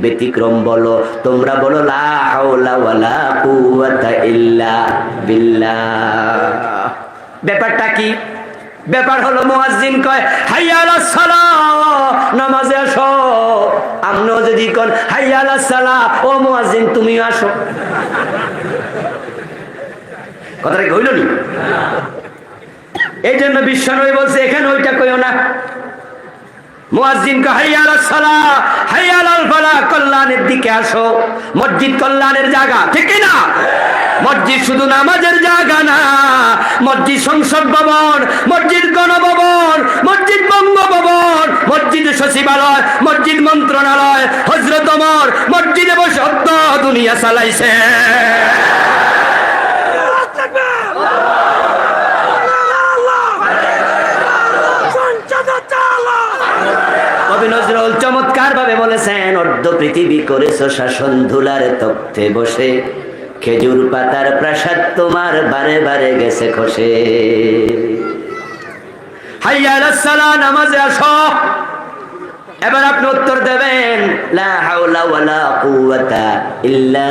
ব্যতিক্রম বলো। তোমরা বলো লা হাওলা ওয়ালা কুওয়াতা ইল্লা বিল্লাহ। ব্যাপারটা কি? ব্যাপার হলো মুয়াজ্জিন কয় হাইয়া আলাস সালাহ, নামাজে আসো। আমরাও যদি কোন হাইয়া আলাস সালাহ, ও মুয়াজ্জিন তুমিও আসো। কথাটা কইল নি? এই জন্য বিশ্বনবী বলছে এখানে ওইটা কইও না। মুয়াজ্জিন কয় হাইয়া আলাস সালাহ, হাইয়া আলাল ফালাহ, কল্যাণের দিকে আসো। মসজিদ কল্যাণের জায়গা, ঠিক না? মসজিদ শুধু নামাজের জায়গা না, মসজিদ সংসদ ভবন, মসজিদ গণভবন, মসজিদ বঙ্গভবন, মসজিদ সচিবালয়, মসজিদ মন্ত্রণালয়। হযরত ওমর মসজিদে বসে অর্ধ দুনিয়া চালাইছে। কবি নজরুল চমৎকার ভাবে বলেছেন, অর্ধ পৃথিবী করেছো শাসন, ধুলার তখ্তে বসে, খেজুর পাতার প্রাসাদ তোমার বারে বারে গেছে খসে। হাইয়া আলাস সালাহ, নামাজে আসো। এবার আপনি উত্তর দেবেন লা হাওলা ওয়ালা কুওয়াতা ইল্লা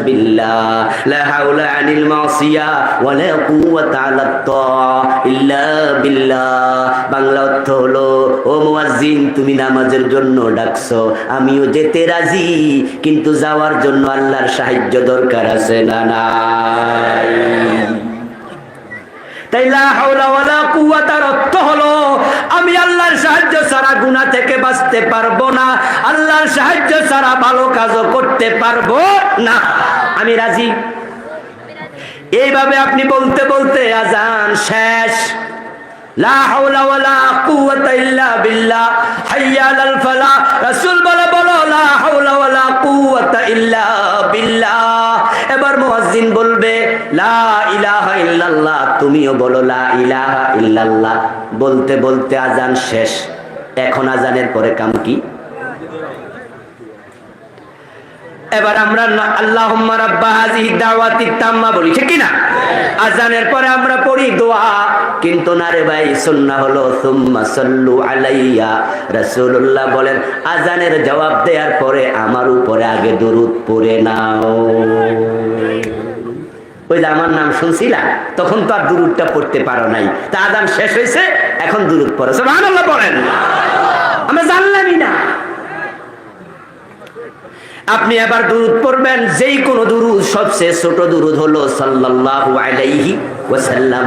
বিল্লাহ, লা হাওলা আনিল মাসিয়া ওয়ালা কুওয়াতা আলা তাআ ইল্লা বিল্লাহ। বাংলা অর্থ হলো, ও মুয়াজ্জিন তুমি নামাজের জন্য ডাকছো, আমিও যেতে রাজি, কিন্তু যাওয়ার জন্য আল্লাহর সাহায্য দরকার আছে না নাই? তাই লা হাওলা ওয়ালা কুওয়াতার অর্থ হলো আমি আল্লাহর সাহায্য ছাড়া গুনাহ থেকে বাঁচতে পারবো না, আল্লাহর সাহায্য ছাড়া ভালো কাজও করতে পারবো না, আমি রাজি। এইভাবে আপনি বলতে বলতে আজান শেষ। লা হাওলা ওয়ালা কুওয়াতা ইল্লা বিল্লাহ, হাইয়া আলাল ফালাহ। রাসূল বলে বলো লা হাওলা ওয়ালা কুওয়াতা ইল্লা বিল্লাহ। এবার মুয়াজ্জিন বলবে লা ইলাহা ইল্লাল্লাহ, তুমিও বলো লা ইলাহা ইল্লাল্লাহ। বলতে বলতে আজান শেষ। এখন আজানের পরে কাম কি? এবার আমরা আল্লাহুম্মা রাব্বা হাযিহি দাওয়াতি তাম্মা বলি, ঠিক কি না? আজানের পরে আমরা পড়ি দোয়া, কিন্তু না রে ভাই, সুন্নাহ হলো সুম্মা সাল্লু আলাইয়া। রাসূলুল্লাহ বলেন আজানের জবাব দেওয়ার পরে আমার উপরে আগে দরুদ পড়ে নাও। ওই যে আমার নাম শুনছিলা, তখন তো আর দরুদটা পড়তে পারো নাই, তা আজান শেষ হয়েছে, এখন দরুদ পড়ো। সুবহানাল্লাহ বলেন। আমরা জানলামই না। আপনি এবার দুরূদ পড়বেন, যেই কোন দুরূদ, সবচেয়ে ছোট দুরূদ হলো সাল্লাল্লাহু আলাইহি ওয়াসাল্লাম।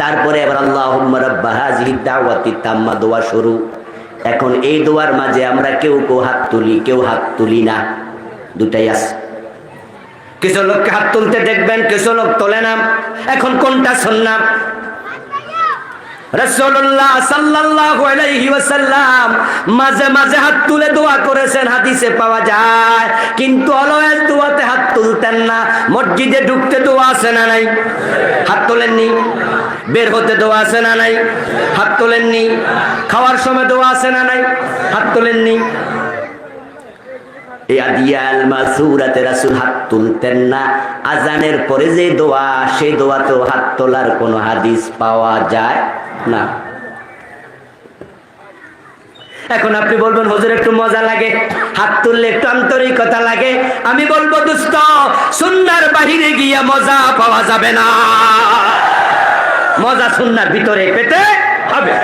তারপরে এবার আল্লাহুম্মা রাব্বা হাযিহি দাওয়াতি তাম্মা দোয়া শুরু। এখন এই দোয়ার মাঝে আমরা কেউ কেউ হাত তুলি, কেউ হাত তুলি না, দুটাই আছে। কিছু লোককে হাত তুলতে দেখবেন, কিছু লোক তোলে না। এখন কোনটা সুন্নাহ? রাসূলুল্লাহ সাল্লাল্লাহু আলাইহি ওয়াসাল্লাম মাঝে মাঝে হাত তুলে দোয়া করেছেন, হাদিসে পাওয়া যায়, কিন্তু অলওয়েজ দোয়াতে হাত তুলতেন না। মসজিদে ঢুকতে দোয়া আছে না নাই? হাত তোলেননি। বের হতে দোয়া আছে না নাই? হাত তোলেননি। খাওয়ার সময় দোয়া আছে না নাই? হাত তোলেননি। এই আদিয়াল মাসুরাতে রাসূল হাত তুলতেন না। আজানের পরে যে দোয়া, সেই দোয়াতেও হাত তোলার কোনো হাদিস পাওয়া যায় না। এখন আপনি বলবেন হুজুর একটু মজা লাগে, হাত তুললে একটু আন্তরিকতা লাগে। আমি বলবো দোস্ত, সুন্নাহর বাহিরে গিয়া মজা পাওয়া যাবে না, মজা সুন্নাহর ভিতরে পেতে হবে।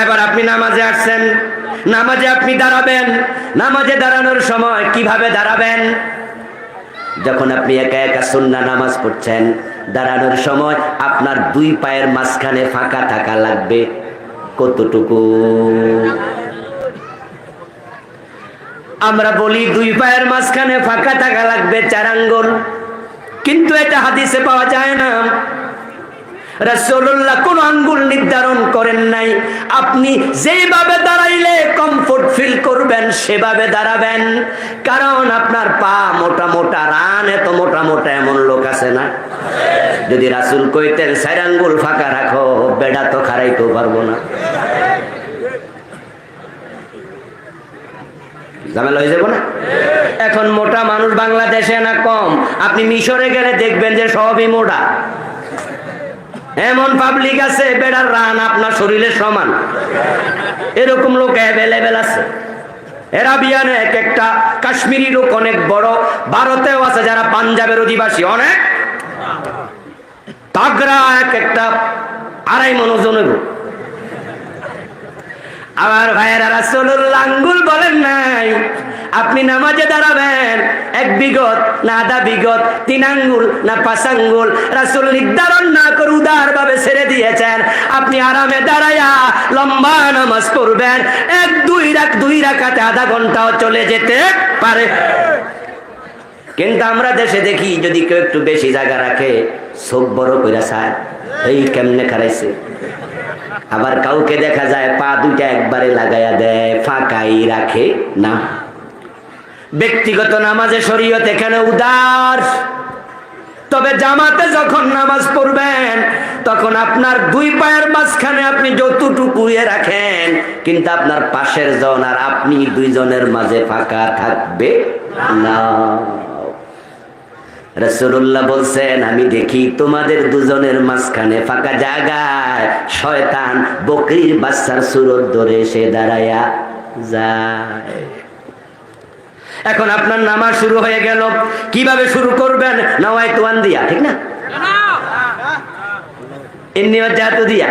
এবার আপনি নামাজে আসছেন, নামাজে আপনি দাঁড়াবেন। নামাজে দাঁড়ানোর সময় কিভাবে দাঁড়াবেন? যখন আপনি একা একা সুন্নাহ নামাজ পড়ছেন, দাঁড়ানোর সময় আপনার দুই পায়ের মাঝখানে ফাঁকা থাকা লাগবে। কতটুকু? আমরা বলি দুই পায়ের মাঝখানে ফাঁকা থাকা লাগবে 4 আঙ্গুল, কিন্তু এটা হাদিসে পাওয়া যায় না। রাসূলুল্লাহ কোন আঙ্গুল নির্ধারণ করেন নাই। আপনি যেভাবে দাঁড়াইলে কমফোর্ট ফিল করবেন সেভাবে দাঁড়াবেন, কারণ আপনার পা মোটা মোটা, রান এত মোটা মোটা, এমন লোক আছে না? যদি রাসূল কইতেন 4 আঙ্গুল ফাঁকা রাখো, বেড়া তো খাড়াইতেও পারবো না, ঝামেলা হয়ে যাবো না? এখন মোটা মানুষ বাংলাদেশে না কম, আপনি মিশরে গেলে দেখবেন যে সবই মোটা। এমন পাবলিক আছে বেড়ার রান আপনার শরীরের সমান, এরকম লোক অ্যাভেলেবেল আছে। এরাবিয়ানে এক একটা, কাশ্মীরি লোক অনেক বড়, ভারতেও আছে যারা পাঞ্জাবের অধিবাসী অনেক, তাগরা এক একটা 2.5 মণ ওজনের। আমার ভাইয়েরা, রাসূলুল্লাহ আঙ্গুল বলেন নাই। আপনি নামাজে দাঁড়াবেন 1 বিগত না 1/2 বিগত, 3 আঙ্গুল না 5 আঙ্গুল, রাসূল নির্ধারণ না করে উদার ভাবে ছেড়ে দিয়েছেন। আপনি আরামে দাঁড়ায়া লম্বা নামাজ পড়বেন, 1-2 রাকাতে আধা ঘন্টাও চলে যেতে পারে। কিন্তু আমরা দেশে দেখি, যদি কেউ একটু বেশি জায়গা রাখে, চোখ বড় কইরা চায় এই কেমনে খারাইছে। আবার কাউকে দেখা যায় পা দুইটা একবারে লাগাইয়া দেয়, ফাঁকাই রাখে না। ব্যক্তিগত নামাজে শরীয়ত এখানে উদার। তবে জামাতে যখন নামাজ পড়বেন, তখন আপনার 2 পায়ের মাঝখানে আপনি যতটুকু রাখেন, কিন্তু আপনার পাশের জন আর আপনি 2 জনের মাঝে ফাঁকা থাকবে না। রাসূলুল্লাহ বলছেন, আমি দেখি তোমাদের 2 জনের মাঝখানে ফাঁকা জায়গায় শয়তান বকরির বাচ্চার সুরত ধরে সে দাঁড়ায়া যায়। এখন আপনার নামাজ শুরু হয়ে গেল, কিভাবে শুরু করবেন? নাওয়াইতু আন দিয়া, ঠিক না? ইন্নী ওয়াজ্জাহতু দিয়া।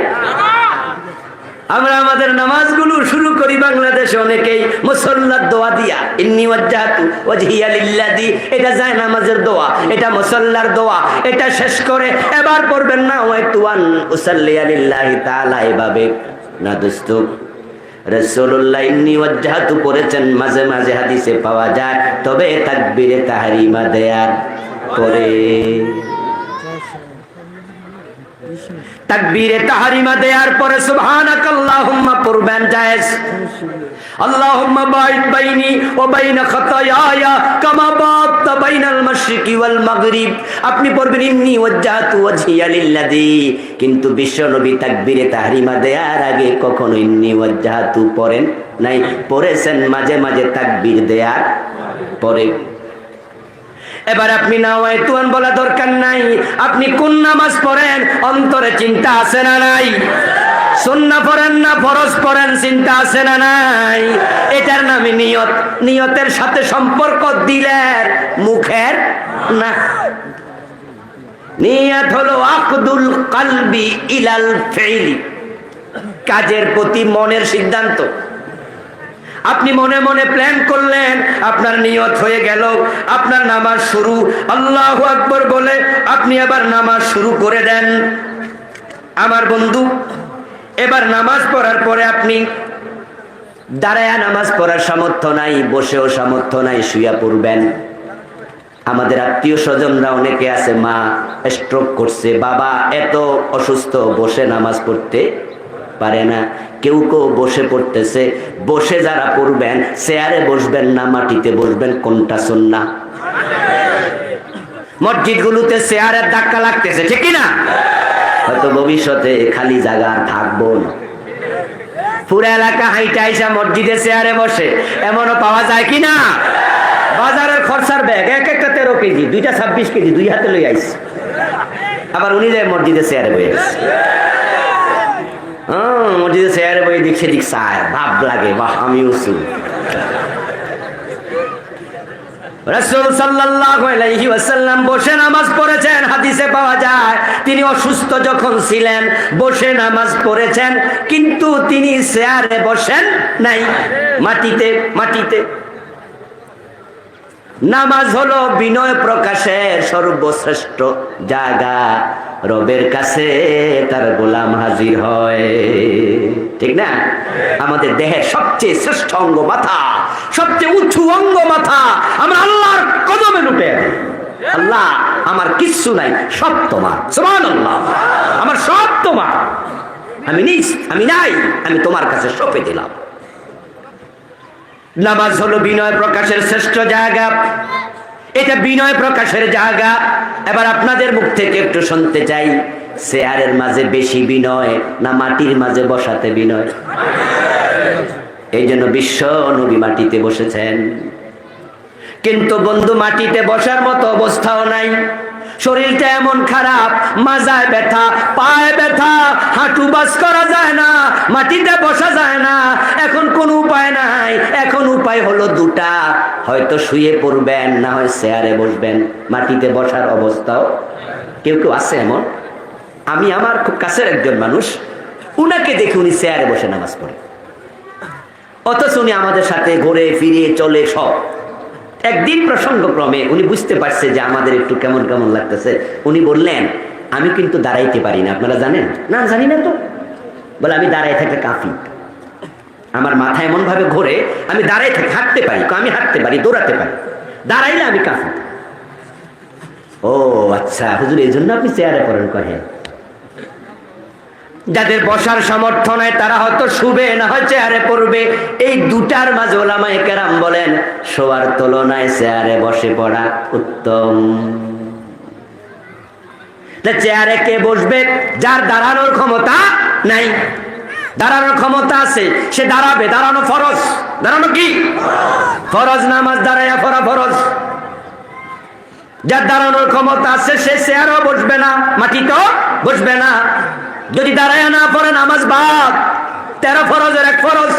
আমরা আমাদের নামাজগুলো শুরু করি বাংলাদেশে অনেকেই মুসল্লার দোয়া দিয়া, ইন্নী ওয়াজ্জাহতু ওয়াজহিয়া লিল্লাযী, এটা যায় নামাজের দোয়া, এটা মুসল্লার দোয়া, এটা শেষ করে এবার পড়বেন না ওয়াইতু আন উসাল্লিয়া লিল্লাহি তাআলা, এভাবে না দোস্ত। রাসূলুল্লাহ ইন্নী ওয়াজ্জাহতু পড়েছেন, মাঝে মাঝে হাদিসে পাওয়া যায়, তবে তাকবীরে তাহরিমা দেয়ার পরে, তাকবীরে তাহরিমা দেওয়ার পরে সুবহানাকাল্লাহুম্মা পড়বেন জায়েজ। আল্লাহুম্মা বা'ইদ বাইনি ওয়া বাইনা খাতায়ায়া কামা বা'আতা বাইনাল মাশরিকি ওয়াল মাগরিব। আপনি পড়বেন ইন্নী ওয়াজ্জাহতু ওয়াজহিয়া লিল্লাযী, কিন্তু বিশ্ব নবী তাকবীরে তাহরিমা দেওয়ার আগে কখনো ইন্নী ওয়াজ্জাহতু পড়েন নাই, পড়েছেন মাঝে মাঝে তাকবীর দেওয়ার পরে। এবার আপনি নাওয়াইতু আন বলা দরকার নাই, আপনি কোন নামাজ পড়েন অন্তরে চিন্তা আছে না নাই? সুন্নাহ পড়েন না ফরজ পড়েন, চিন্তা আছে না নাই? এটার নামই নিয়ত। নিয়তের সাথে সম্পর্ক দিলের মুখের না। নিয়ত হলো আকদুল কলবি ইলাল ফিইলি, কাজের প্রতি মনের সিদ্ধান্ত। আপনি মনে মনে প্ল্যান করলেন, আপনার নিয়ত হয়ে গেল, আপনার নামাজ শুরু, আল্লাহু আকবার বলে আপনি আবার নামাজ শুরু করে দেন। আমার বন্ধু, এবার নামাজ পড়ার পরে আপনি দাঁড়ায়া নামাজ পড়ার সামর্থ্য নাই, বসেও সামর্থ্য নাই, শুয়া পড়বেন। আমাদের আত্মীয় স্বজনরা অনেকে আছে, মা স্ট্রোক করছে, বাবা এত অসুস্থ, বসে নামাজ পড়তে পারে না। কেউ কেউ বসে পড়তেছে। বসে যারা পড়বেন, চেয়ারে বসবেন না মাটিতে বসবেন, কোনটা সুন্নাহ? মসজিদগুলোতে চেয়ারের ধাক্কা লাগতেছে, ঠিক কি না? হয়তো ভবিষ্যতে খালি জায়গা থাকবো না, পুরো এলাকা হাইটা আইসা মসজিদে চেয়ারে বসে, এমনও পাওয়া যায় কি না? বাজারের খরচার ব্যাগ এক একটা 13 কেজি, দুইটা 26 কেজি, দুই হাতে লই আইস, আবার উনি যায় মসজিদে চেয়ারে বসে আছে। মসজিদে চেয়ারে বই দিক সেদিক চায়, ভাব লাগে, বাহ আমিও শুনি। রাসূল সাল্লাল্লাহু আলাইহি ওয়াসাল্লাম বসে নামাজ পড়েছেন, হাদিসে পাওয়া যায় তিনি অসুস্থ যখন ছিলেন বসে নামাজ পড়েছেন, কিন্তু তিনি চেয়ারে বসেন নাই, মাটিতে। নামাজ হলো বিনয় প্রকাশের সর্বশ্রেষ্ঠ জায়গা, রবের কাছে তার গোলাম হাজির হয়, ঠিক না? আমাদের দেহের সবচেয়ে শ্রেষ্ঠ অঙ্গ মাথা, সবচেয়ে উঁচু অঙ্গ মাথা, আমরা আল্লাহর কদমে লুটে দিই। আল্লাহ আমার কিচ্ছু নাই, সব তোমার, সুবহানাল্লাহ, আমার সব তোমার, আমি নাই, আমি তোমার কাছে সঁপে দিলাম। নামাজ হলো বিনয় প্রকাশের শ্রেষ্ঠ জায়গা, এটা বিনয় প্রকাশের জায়গা। এবার আপনাদের মুখ থেকে একটু শুনতে চাই, চেয়ারের মাঝে বেশি বিনয় না মাটির মাঝে বসাতে বিনয়? এই জন্য বিশ্ব নবী মাটিতে বসেছেন। কিন্তু বন্ধু, মাটিতে বসার মতো অবস্থাও নাই, শরীরটা এমন খারাপ, মাজায় ব্যথা, পায়ে ব্যথা, হাঁটু বাস করা যায় না, মাটিতে বসা যায় না। এখন কোন উপায় নাই, এখন উপায় হলো দুটা, হয়তো শুয়ে পড়বেন, না হয় চেয়ারে বসবেন। মাটিতে বসার অবস্থাও কেউ কেউ আছে এমন। আমি আমার খুব কাছের একজন মানুষ, উনাকে দেখে উনি চেয়ারে বসে নামাজ পড়ে, অথচ উনি আমাদের সাথে ঘুরে ফিরে চলে সব। একদিন প্রসঙ্গক্রমে উনি বুঝতে পারছে যে আমাদের একটু কেমন কেমন লাগতেছে, উনি বললেন, আমি কিন্তু দাঁড়াইতে পারি না, আপনারা জানেন? না, জানি না তো। বলে, আমি দাঁড়াই থাকলে কাঁপি, আমার মাথা এমন ভাবে ঘোরে, আমি দাঁড়াই থাকি, হাঁটতে পারি, আমি হাঁটতে পারি, দৌড়াতে পারি, দাঁড়াইলে আমি কাঁপি। ও আচ্ছা হুজুর, এই জন্য আপনি চেয়ারে পড়েন? কহে, যাদের বসার সামর্থ্য নাই তারা হয়তো শুবে, না হয় চেয়ারে পড়বে। এই দুটার মাঝে ওলামায়ে কেরাম বলেন, শোয়ার তুলনায় চেয়ারে বসে পড়া উত্তম। চেয়ারে কে বসবে? যার দাঁড়ানোর ক্ষমতা নাই। দাঁড়ানোর ক্ষমতা আছে সে দাঁড়াবে, দাঁড়ানো ফরজ। দাঁড়ানো কি ফরজ? নামাজ দাঁড়াইয়া পড়া ফরজ। যার দাঁড়ানোর ক্ষমতা আছে সে চেয়ারও বসবে না, মাটিতেও বসবে না। যদি দাঁড়ায় না পড়ে নামাজ বাদ। 13 ফরজের এক ফরজ,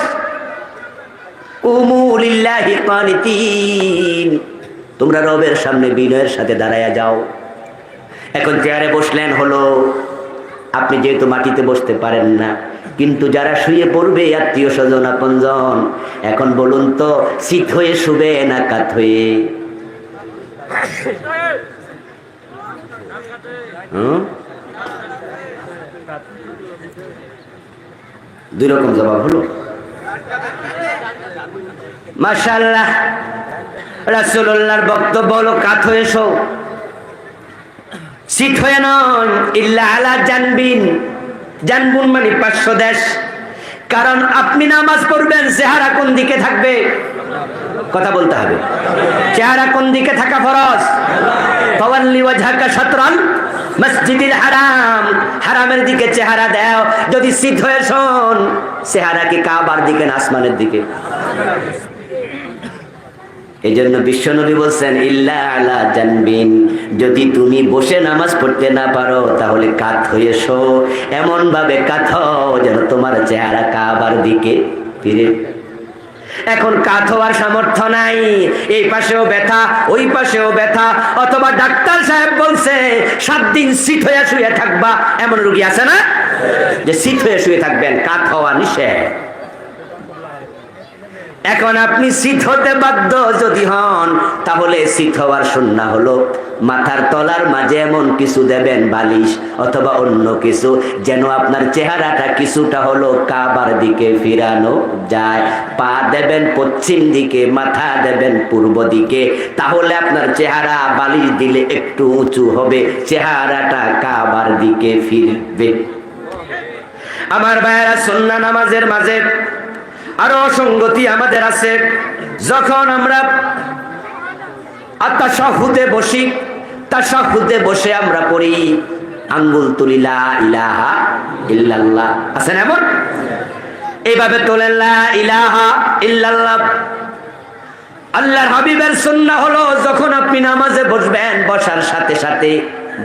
কুমু লিল্লাহি কানিতিন, তোমরা রবের সামনে বিনয়ের সাথে দাঁড়ায়া যাও। এখন চেয়ারে বসলেন হলো, আপনি যেহেতু মাটিতে বসতে পারেন না, কিন্তু যারা শুয়ে পড়বে আত্মীয় স্বজন আপনজন, এখন বলুন তো শীত হয়ে শুবে না কাত হয়ে? দুই রকম জবাব হলো। মাশাআল্লাহ, রাসূলুল্লাহর বক্তব্য হলো কাত হয়ে শো, শীত হয়ে নয়। ইল্লা আলা জানবিন, জানবুন মানে 500 দেশ। কারণ আপনি নামাজ পড়বেন, চেহারা কোন দিকে থাকবে? কথা বলতে হবে। চেহারা কোন দিকে থাকা ফরজ? ফাওয়াল্লি ওয়াজহাকা শাতরাল মসজিদিল হারাম, হারামের দিকে চেহারা দাও। যদি শীত হয়ে শোন, চেহারা কি কাবার দিকে না আসমানের দিকে? এই জন্য বিশ্বনবী বলছেন ইল্লা আলা জানবিন, যদি তুমি বসে নামাজ পড়তে না পারো তাহলে কাত হয়ে শো, এমন ভাবে কাত হও যেন তোমার চেহারা কাবার দিকে ফিরে। এখন কাত হওয়ার সামর্থ্য নাই, এই পাশেও ব্যথা ওই পাশেও ব্যথা, অথবা ডাক্তার সাহেব বলছে 7 দিন শীত হয়ে শুয়ে থাকবা, এমন রোগী আছে না যে শীত হয়ে শুয়ে থাকবেন, কাত হওয়া নিষেধ। এখন আপনি শীত হতে বাধ্য যদি হন, তাহলে শীত হওয়ার সুন্নাহ হলো মাথার তলার মাঝে এমন কিছু দেবেন, বালিশ অথবা অন্য কিছু, যেন আপনার চেহারাটা কিছুটা হলো কাবার দিকে ফিরানো যায়। পা দেবেন পশ্চিম দিকে, মাথা দেবেন পূর্ব দিকে, তাহলে আপনার চেহারা বালিশ দিলে একটু উঁচু হবে, চেহারাটা কাবার দিকে ফিরবে। আমার ভাইয়েরা, সুন্নাহ নামাজের মাঝে আরো অসঙ্গতি আমাদের আছে। যখন আমরা তাশাহুদে বসি, তাশাহুদে বসে আমরা পড়ি আঙ্গুল তুলি লা ইলাহা ইল্লাল্লাহ, আছে না এমন? এইভাবে তোলেন লা ইলাহা ইল্লাল্লাহ। আল্লাহর হাবিবের সুন্নাহ হলো যখন আপনি নামাজে বসবেন, বসার সাথে সাথে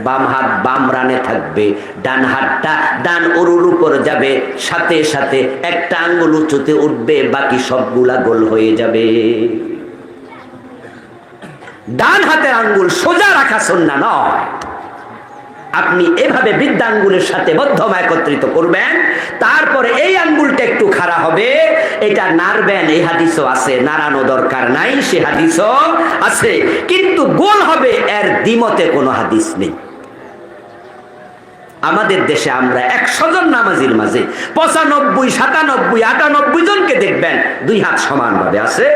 বাম হাত বাম রানে থাকবে, ডান হাতটা ডান উরুর উপর যাবে, সাথে সাথে একটা আঙ্গুল উঁচুতে উঠবে, বাকি সবগুলা গোল হয়ে যাবে। ডান হাতের আঙ্গুল সোজা রাখা সুন্নাহ নয়, আপনি এভাবে বৃদ্ধাঙ্গুলের সাথে মধ্যম একত্রিত করবেন, তারপরে এই আঙ্গুলটা একটু খাড়া হবে, এটা নাড়বেন। এই হাদিসও আছে, নাড়ানো দরকার নাই, সে হাদিসও আছে, কিন্তু গোল হবে, এর দ্বিমতে কোনো হাদিস নেই। আমাদের দেশে আমরা 100 জন নামাজির মাঝে 95, 97, 98 জনকে দেখবেন 2 হাত সমান ভাবে আছে,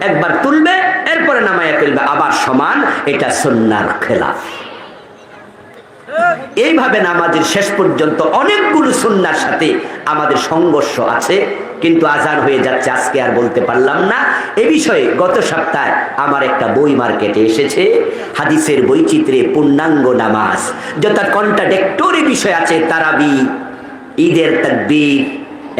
একবার তুলবে এরপরে নামায়া ফেলবে, আবার সমান। এটা সুন্নাহর খেলাফ। এইভাবে নামাজের শেষ পর্যন্ত অনেকগুলো সুন্নাহর সাথে আমাদের সংঘর্ষ আছে, কিন্তু আজান হয়ে যাচ্ছে, আজকে আর বলতে পারলাম না এ বিষয়ে। গত সপ্তাহে আমার একটা বই মার্কেটে এসেছে, হাদিসের বৈচিত্র্যে পূর্ণাঙ্গ নামাজ, যত কন্ট্রাডিক্টরি বিষয় আছে, তারাবি, ঈদের তাকবীর,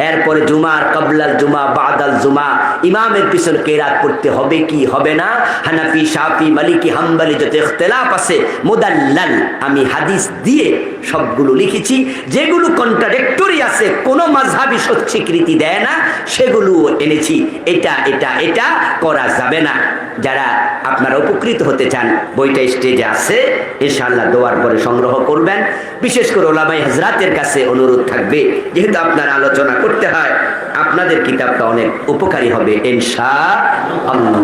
এরপরে জুমার কবলাল জুমা বাদাল জুমা, ইমামের পিছনে কেরাত পড়তে হবে কি হবে না, হানাফি শাফি মালিকি হাম্বলি যত ইখতিলাফ আছে, মুদাল্লাল আমি হাদিস দিয়ে সবগুলো লিখেছি। যেগুলো কন্ট্রাডিক্টরি আছে, কোনো মাযহাবী স্বীকৃতি দেয় না, সেগুলো এনেছি। এটা এটা এটা করা যাবে না। যারা আপনারা উপকৃত হতে চান, বইটা স্টেজে আছে, ইনশাআল্লাহ দোয়ার পরে সংগ্রহ করবেন। বিশেষ করে ওলামায়ে হযরতের কাছে অনুরোধ থাকবে, যেহেতু আপনারা আলোচনা করতে হয়, আপনাদের কিতাবটা অনেক উপকারী হবে ইনশাআল্লাহ।